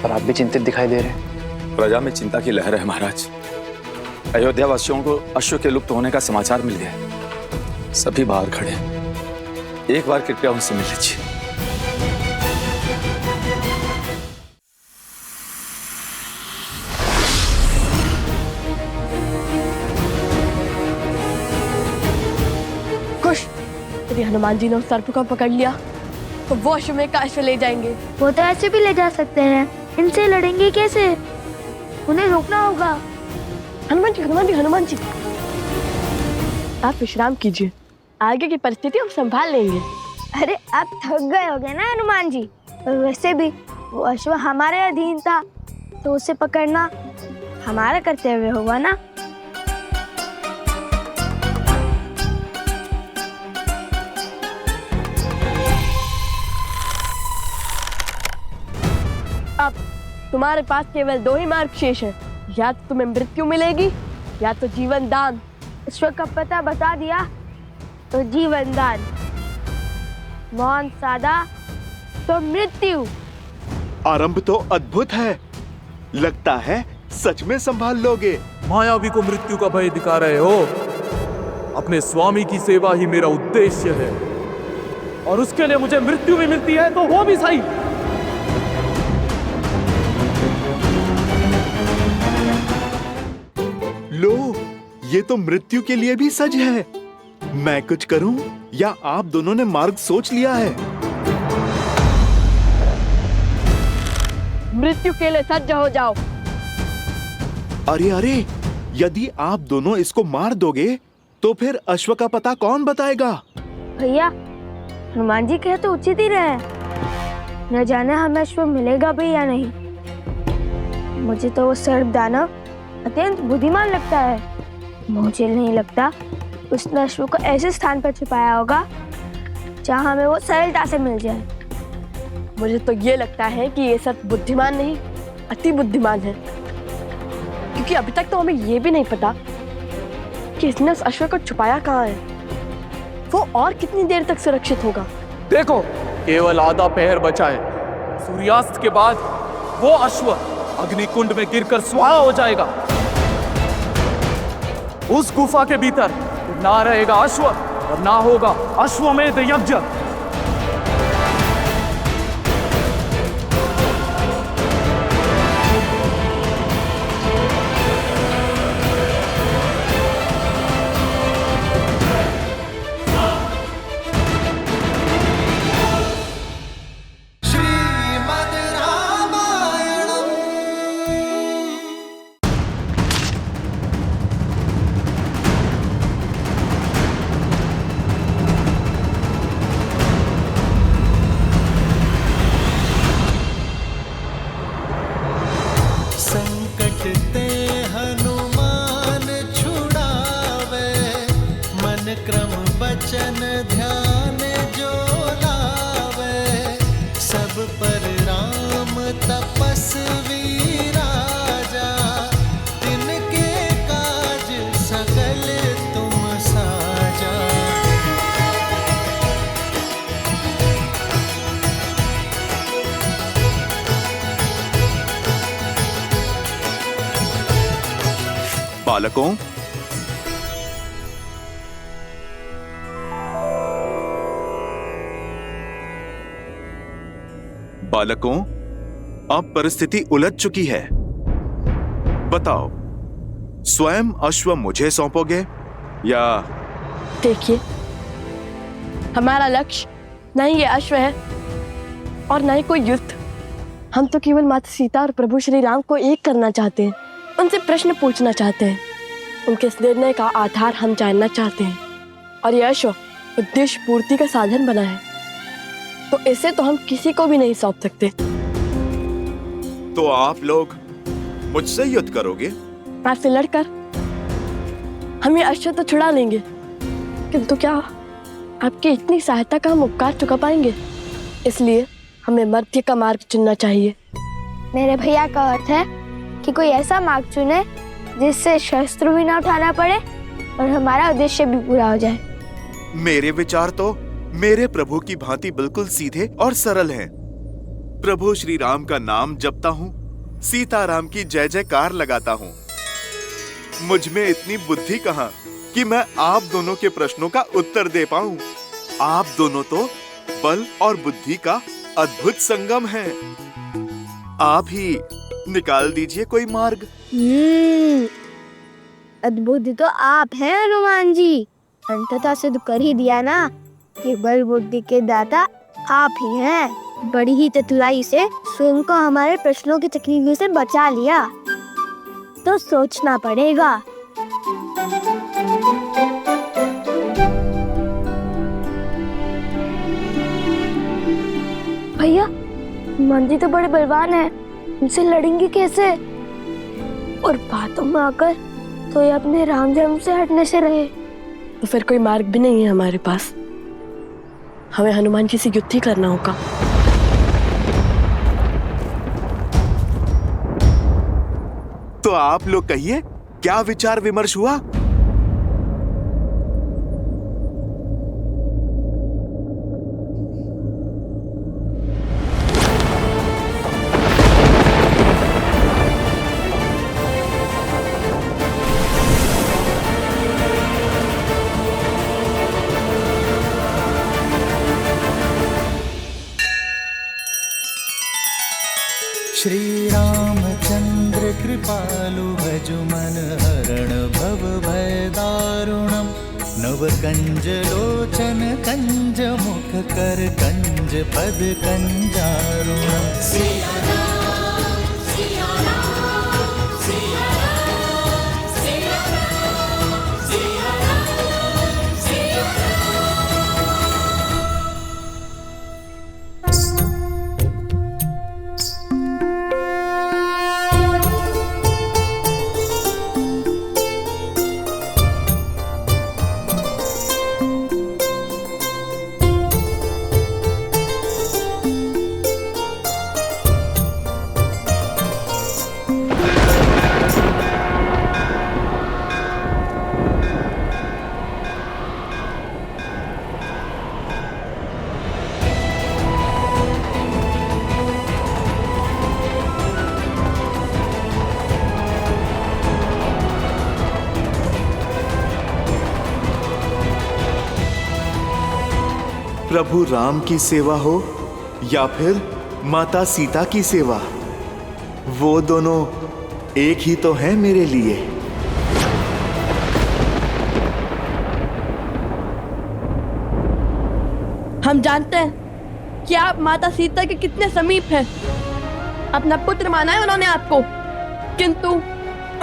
Speaker 11: और आप भी चिंतित दिखाई दे रहे हैं।
Speaker 13: प्रजा में चिंता की लहर है महाराज। अयोध्या वासियों को अश्व के लुप्त होने का समाचार मिल गया। सभी बाहर खड़े हैं। एक बार कृपया उनसे मिल लीजिए।
Speaker 6: खुश, यदि हनुमान जी ने उस सर्प को पकड़ लिया तो वो अश्वमेध का अश्व ले जाएंगे।
Speaker 5: वो तो ऐसे भी ले जा सकते हैं, इनसे लड़ेंगे कैसे? उन्हें रोकना होगा।
Speaker 6: हनुमान जी, हनुमान जी, हनुमान जी, आप विश्राम कीजिए, आगे की परिस्थिति हम संभाल लेंगे।
Speaker 5: अरे आप थक गए होगे ना हनुमान जी। वैसे भी वो अश्व हमारे अधीन था, तो उसे पकड़ना हमारा कर्तव्य होगा ना।
Speaker 6: अब तुम्हारे पास केवल दो ही मार्ग शेष है, या तो तुम्हें मृत्यु मिलेगी या तो जीवन दान।
Speaker 5: ईश्वर का पता बता दिया तो जीवन दान, मौन साधा तो मृत्यु।
Speaker 7: आरंभ तो अद्भुत है, लगता है सच में संभाल लोगे।
Speaker 19: मायावी को मृत्यु का भय दिखा रहे हो। अपने स्वामी की सेवा ही मेरा उद्देश्य है, और उसके लिए मुझे मृत्यु भी मिलती है तो वो भी सही।
Speaker 7: लो, ये तो मृत्यु के लिए भी सज है। मैं कुछ करूं या आप दोनों ने मार्ग सोच लिया है?
Speaker 6: मृत्यु के लिए सज्ज हो जाओ।
Speaker 7: अरे अरे, यदि आप दोनों इसको मार दोगे तो फिर अश्व का पता कौन बताएगा?
Speaker 5: भैया, हनुमान जी कहे तो उचित ही रहे। न जाने हमें अश्व मिलेगा भी या नहीं। मुझे तो वो सर्प दानव अत्यंत बुद्धिमान लगता है। मुझे नहीं लगता उसने अश्व को ऐसे स्थान पर छुपाया होगा जहां हमें वो सरलता से मिल जाए।
Speaker 6: मुझे तो ये लगता है कि ये सब बुद्धिमान नहीं, अति बुद्धिमान है, क्योंकि अभी तक तो हमें ये भी नहीं पता कि इसने उस अश्व को छुपाया कहाँ है। वो और कितनी देर तक सुरक्षित होगा?
Speaker 19: देखो, केवल आधा पहर बचा है। सूर्यास्त के बाद वो अश्व अग्निकुंड में गिरकर स्वाहा हो जाएगा। उस गुफा के भीतर ना रहेगा अश्व और ना होगा अश्वमेध यज्ञ।
Speaker 4: वचन ध्यान जो लावे, सब पर राम तपस्वी राजा, तिनके काज सकल तुम साजा।
Speaker 7: बालकों, बालकों, अब परिस्थिति उलझ चुकी है। बताओ, स्वयं अश्व मुझे सौंपोगे या?
Speaker 6: देखिए, हमारा लक्ष्य न ही ये अश्व है और न ही कोई युद्ध। हम तो केवल माता सीता और प्रभु श्री राम को एक करना चाहते हैं, उनसे प्रश्न पूछना चाहते हैं, उनके इस निर्णय का आधार हम जानना चाहते हैं। और यह अश्व उद्देश्य पूर्ति का साधन बना है, तो इसे तो हम किसी को भी नहीं सौंप सकते।
Speaker 7: तो आप लोग मुझसे युद्ध करोगे?
Speaker 6: आपसे लड़कर हम ये अश्व तो छुड़ा लेंगे, किंतु क्या आपकी इतनी सहायता का हम उपकार चुका पाएंगे? इसलिए हमें मध्य का मार्ग चुनना चाहिए।
Speaker 5: मेरे भैया का अर्थ है कि कोई ऐसा मार्ग चुने जिससे शस्त्र भी ना उठाना पड़े और हमारा उद्देश्य भी पूरा हो जाए।
Speaker 7: मेरे विचार तो मेरे प्रभु की भांति बिल्कुल सीधे और सरल हैं। प्रभु श्री राम का नाम जपता हूँ, सीताराम की जय जयकार लगाता हूँ। मुझ में इतनी बुद्धि कहाँ कि मैं आप दोनों के प्रश्नों का उत्तर दे पाऊं। आप दोनों तो बल और बुद्धि का अद्भुत संगम है। आप ही निकाल दीजिए कोई मार्ग।
Speaker 5: अद्भुत तो आप हैं हनुमान जी। अंततः सिद्ध कर ही दिया ना कि बल बुद्धि के दाता आप ही हैं। बड़ी ही चतुराई से स्वयं को हमारे प्रश्नों की तकलीफ से बचा लिया, तो सोचना पड़ेगा। भैया, हनुमान जी तो बड़े बलवान हैं, उनसे लड़ेंगे कैसे? और बातों में आकर तो ये अपने राम जन्म से हटने से रहे।
Speaker 6: तो फिर कोई मार्ग भी नहीं है हमारे पास, हमें हनुमान जी से युद्ध ही करना होगा।
Speaker 7: तो आप लोग कहिए, क्या विचार विमर्श हुआ?
Speaker 4: श्री रामचंद्र कृपालु भजु मन हरण भव भय दारुणम। नव कंज लोचन कंज मुख कर कंज पद कंजारुणम। प्रभु राम की सेवा हो या फिर माता सीता की सेवा, वो दोनों एक ही तो हैं मेरे लिए।
Speaker 6: हम जानते हैं कि आप माता सीता के कितने समीप हैं। अपना पुत्र माना है उन्होंने आपको, किंतु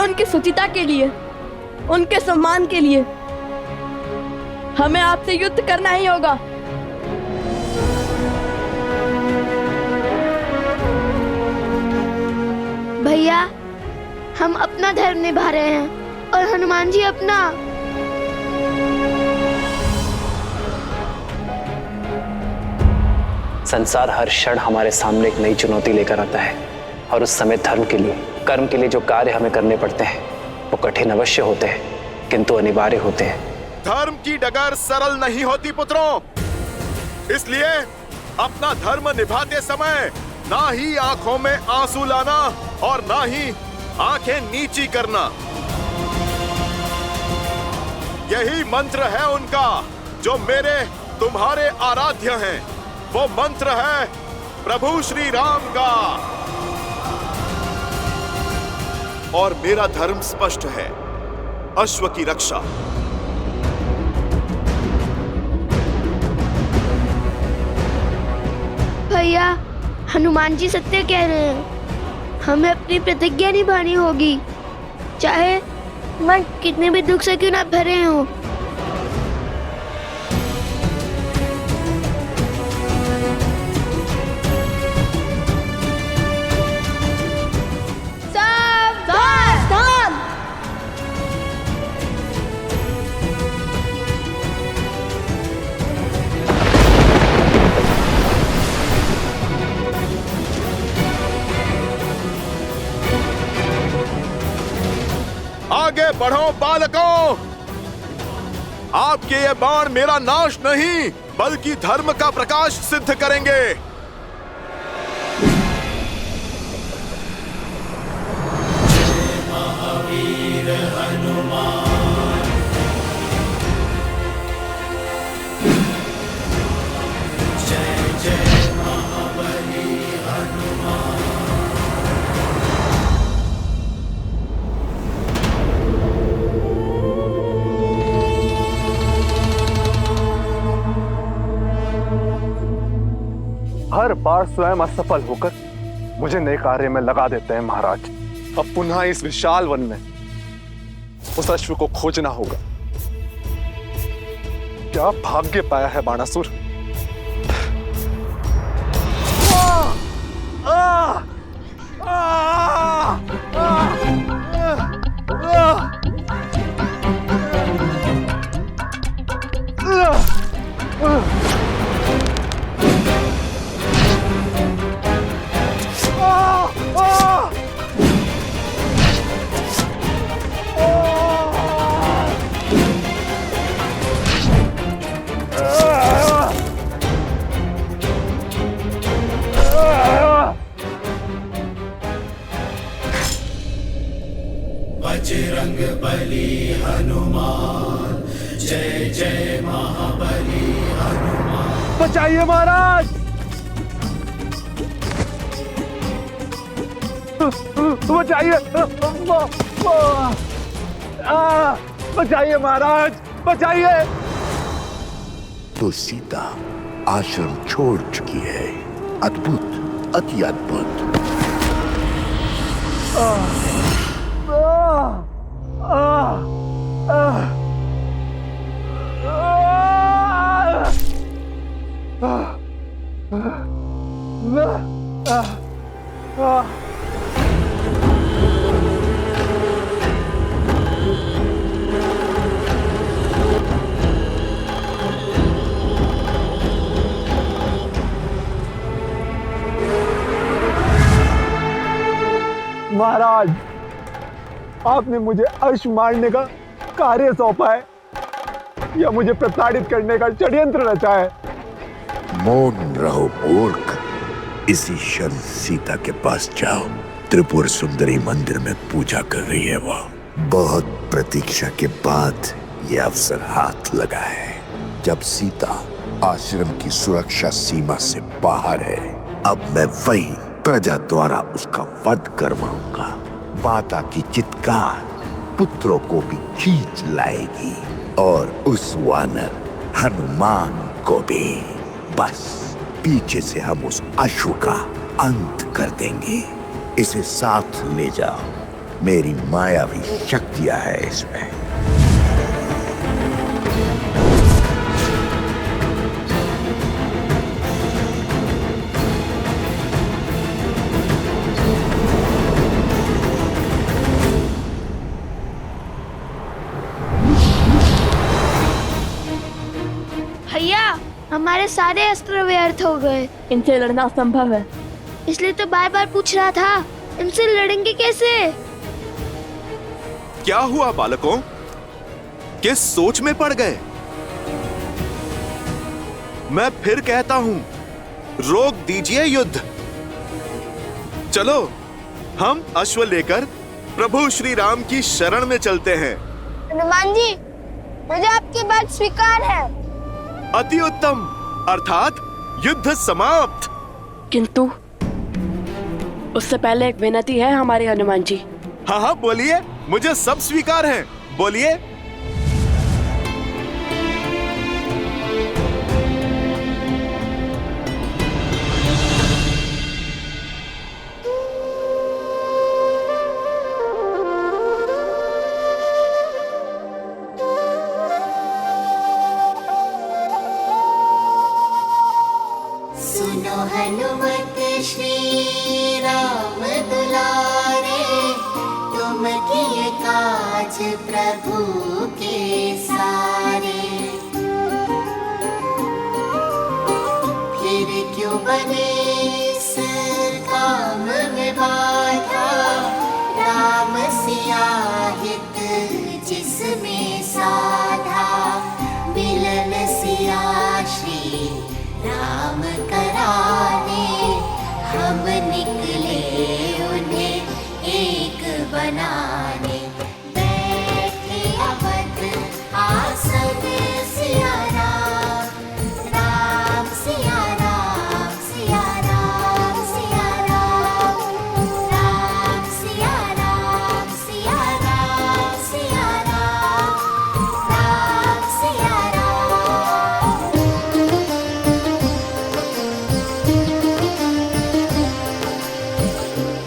Speaker 6: उनकी सुचिता के लिए, उनके सम्मान के लिए हमें आपसे युद्ध करना ही होगा।
Speaker 5: भैया, हम अपना धर्म निभा रहे हैं और हनुमान जी अपना।
Speaker 11: संसार हर क्षण हमारे सामने एक नई चुनौती लेकर आता है, और उस समय धर्म के लिए, कर्म के लिए जो कार्य हमें करने पड़ते हैं वो कठिन अवश्य होते हैं, किंतु अनिवार्य होते हैं।
Speaker 7: धर्म की डगर सरल नहीं होती पुत्रों, इसलिए अपना धर्म निभाते समय ना ही आंखों में आंसू लाना और ना ही आंखें नीची करना। यही मंत्र है उनका जो मेरे तुम्हारे आराध्य हैं। वो मंत्र है प्रभु श्री राम का। और मेरा धर्म स्पष्ट है, अश्व की रक्षा।
Speaker 5: भैया, हनुमान जी सत्य कह रहे हैं। हमें अपनी प्रतिज्ञा निभानी होगी, चाहे मन कितने भी दुख से क्यों ना भरे हों।
Speaker 7: आगे बढ़ो बालकों, आपके ये बाण मेरा नाश नहीं बल्कि धर्म का प्रकाश सिद्ध करेंगे।
Speaker 4: महावीर हनुमान, जय जय महाबली हनुमान।
Speaker 1: हर बार स्वयं असफल होकर मुझे नए कार्य में लगा देते हैं महाराज। अब पुनः इस विशाल वन में उस अश्व को खोजना होगा। क्या भाग्य पाया है बाणासुर।
Speaker 4: बजरंग बली हनुमान, जय जय महाबली हनुमान।
Speaker 1: बचाइए महाराज, बचाइए, बचाइए महाराज, बचाइए।
Speaker 3: तो सीता आश्रम छोड़ चुकी है। अद्भुत, अति अद्भुत।
Speaker 1: महाराज, आपने मुझे अश्व मारने का कार्य सौंपा है या मुझे प्रताड़ित करने का षड्यंत्र रचा है?
Speaker 3: मौन रहो मूर्ख। इसी क्षण सीता के पास जाओ। त्रिपुर सुंदरी मंदिर में पूजा कर रही है वो। बहुत प्रतीक्षा के बाद ये अवसर हाथ लगा है। जब सीता आश्रम की सुरक्षा सीमा से बाहर है, अब मैं वही प्रजा द्वारा उसका वध करवाऊंगा। माता की चित्कार पुत्रों को भी खींच लाएगी और उस वानर हनुमान को भी। बस पीछे से हम उस अश्व का अंत कर देंगे। इसे साथ ले जाओ। मेरी मायावी शक्तियां है इसमें।
Speaker 5: भैया, हमारे सारे अस्त्र व्यर्थ हो गए।
Speaker 6: इनसे लड़ना असंभव है।
Speaker 5: इसलिए तो बार बार पूछ रहा था, इनसे लड़ेंगे कैसे?
Speaker 7: क्या हुआ बालकों? किस सोच में पड़ गए? मैं फिर कहता हूं, रोक दीजिए युद्ध। चलो हम अश्व लेकर प्रभु श्री राम की शरण में चलते हैं।
Speaker 5: हनुमान जी, मुझे आपकी बात स्वीकार है।
Speaker 7: अति उत्तम, अर्थात युद्ध समाप्त।
Speaker 6: किंतु उससे पहले एक विनती है हमारे हनुमान जी।
Speaker 7: हाँ हाँ बोलिए, मुझे सब स्वीकार है, बोलिए।
Speaker 22: सुनो हनुमत श्री राम दुलारे, तुम किए काज प्रभु के सारे। फिर क्यों बने इस काम में बाधा, राम सिया हित जिसमें साधा। मिलन सिया श्री राम कराने, हम निकले उन्हें एक बनाने। बैठे अवध आसन सिया राम, राम सिया राम, सिया राम, सिया राम, राम सिया राम, सिया राम, सिया राम, राम सिया राम।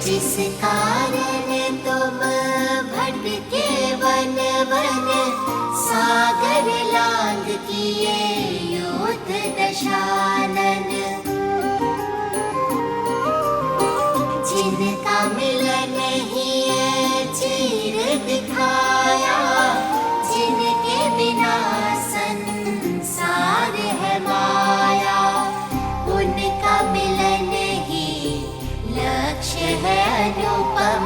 Speaker 22: जिस कारण तुम भटके वन वन, सागर लांग किए युद्ध दशानन। जिनका मिलन ही चीर दिखाया, जिनके बिना संसार है माया। उनका मिलन ही लक्ष्य है अनुपम,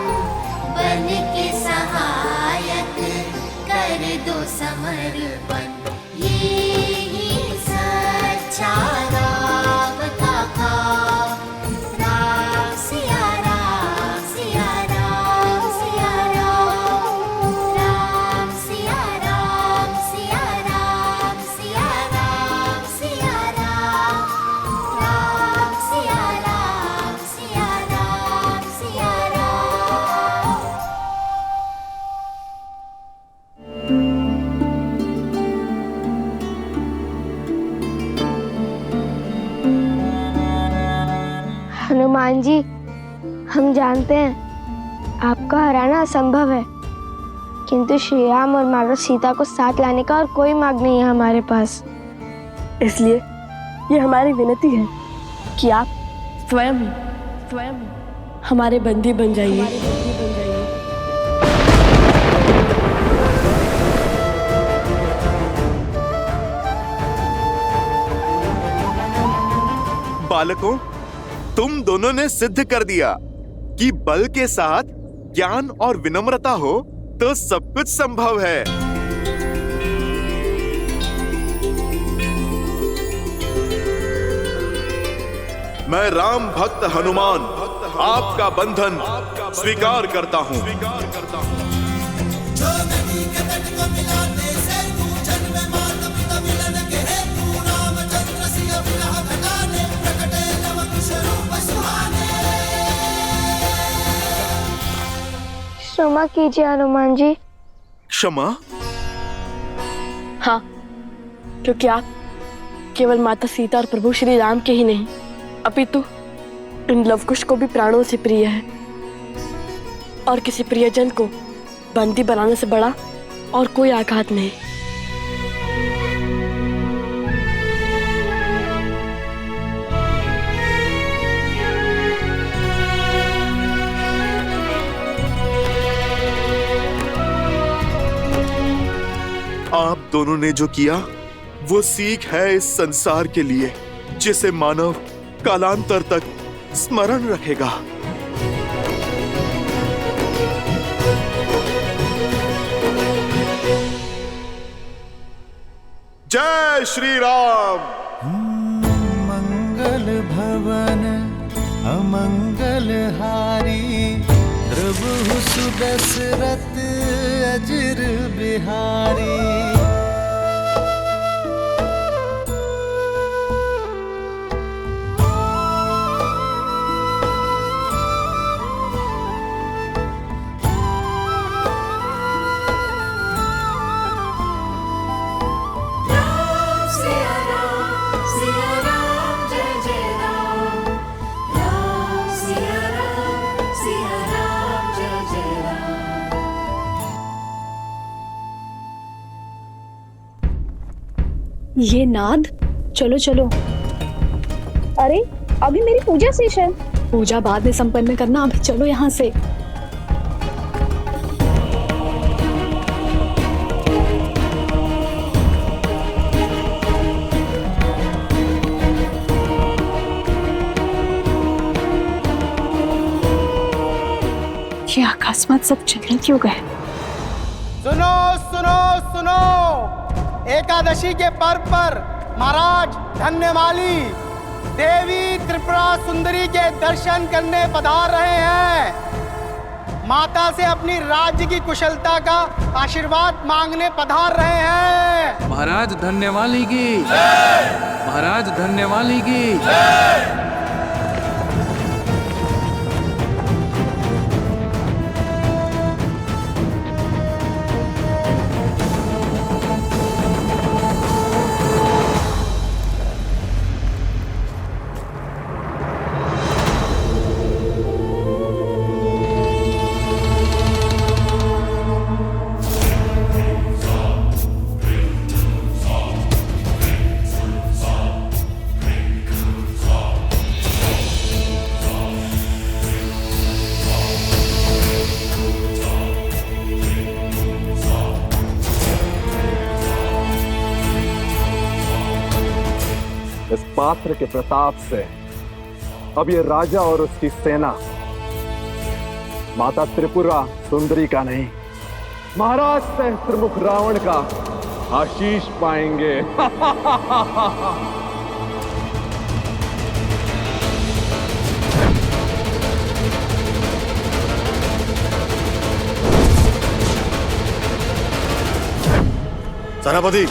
Speaker 22: बन के सहायक कर दो समर्पण। ये ही सच्चा राम का काम। राम सिया राम, सिया राम, सिया राम, राम सिया राम, सिया राम, सिया राम, सिया राम, राम सिया राम, सिया राम, सिया राम।
Speaker 5: हनुमान जी, हम जानते हैं आपका हराना असंभव है, किंतु श्री राम और माता सीता को साथ लाने का और कोई मार्ग नहीं है हमारे पास।
Speaker 6: इसलिए ये हमारी विनती है कि आप स्वयं हमारे बंदी बन जाइए।
Speaker 7: बालकों, तुम दोनों ने सिद्ध कर दिया कि बल के साथ ज्ञान और विनम्रता हो तो सब कुछ संभव है। मैं राम भक्त हनुमान आपका बंधन स्वीकार करता हूँ।
Speaker 4: जो नदी के तट को मिलाते सेतु, जन्म माता पिता मिलन के हेतु। रामचंद्र सिया विरह घटाने, प्रकटे लव कुश रूप सुहाने।
Speaker 5: क्षमा कीजिए हनुमान जी।
Speaker 7: क्षमा?
Speaker 6: हाँ, क्योंकि आप केवल माता सीता और प्रभु श्री राम के ही नहीं, अपितु इन लवकुश को भी प्राणों से प्रिय है। और किसी प्रियजन को बंदी बनाने से बड़ा और कोई आघात नहीं।
Speaker 7: आप दोनों ने जो किया वो सीख है इस संसार के लिए, जिसे मानव कालांतर तक स्मरण रखेगा। जय श्री राम।
Speaker 15: मंगल भवन अमंगल हारी, द्रवहु सुदशरथ अजिर बिहारी।
Speaker 17: ये नाद, चलो चलो।
Speaker 6: अरे
Speaker 14: अभी मेरी पूजा शेष है।
Speaker 8: पूजा बाद में संपन्न करना, अभी चलो यहाँ से। ये अकस्मात सब चले क्यों गए?
Speaker 17: सुनो सुनो सुनो, एकादशी के पर्व पर महाराज धन्यमाली देवी त्रिपुरा सुंदरी के दर्शन करने पधार रहे हैं। माता से अपनी राज्य की कुशलता का आशीर्वाद मांगने पधार रहे हैं।
Speaker 19: महाराज धन्यवाली की, महाराज धन्यवाली की।
Speaker 1: इस पात्र के प्रताप से अब ये राजा और उसकी सेना माता त्रिपुरा सुंदरी का नहीं, महाराज सहस्त्रमुख रावण का आशीष पाएंगे।
Speaker 18: सेनापति,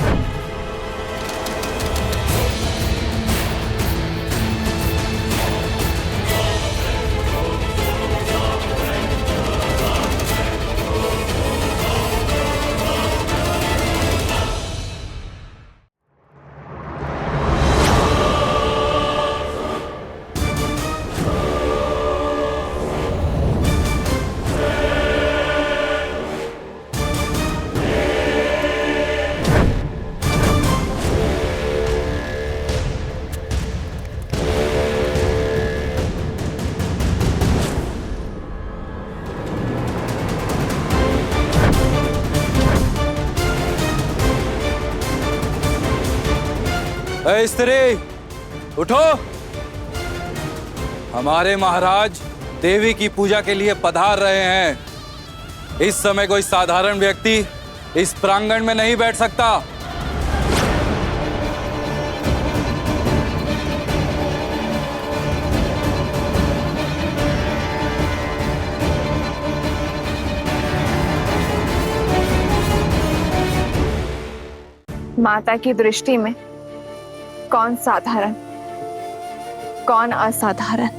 Speaker 24: स्त्री उठो, हमारे महाराज देवी की पूजा के लिए पधार रहे हैं। इस समय कोई साधारण व्यक्ति इस प्रांगण में नहीं बैठ सकता।
Speaker 14: माता की दृष्टि में कौन साधारण, कौन असाधारण?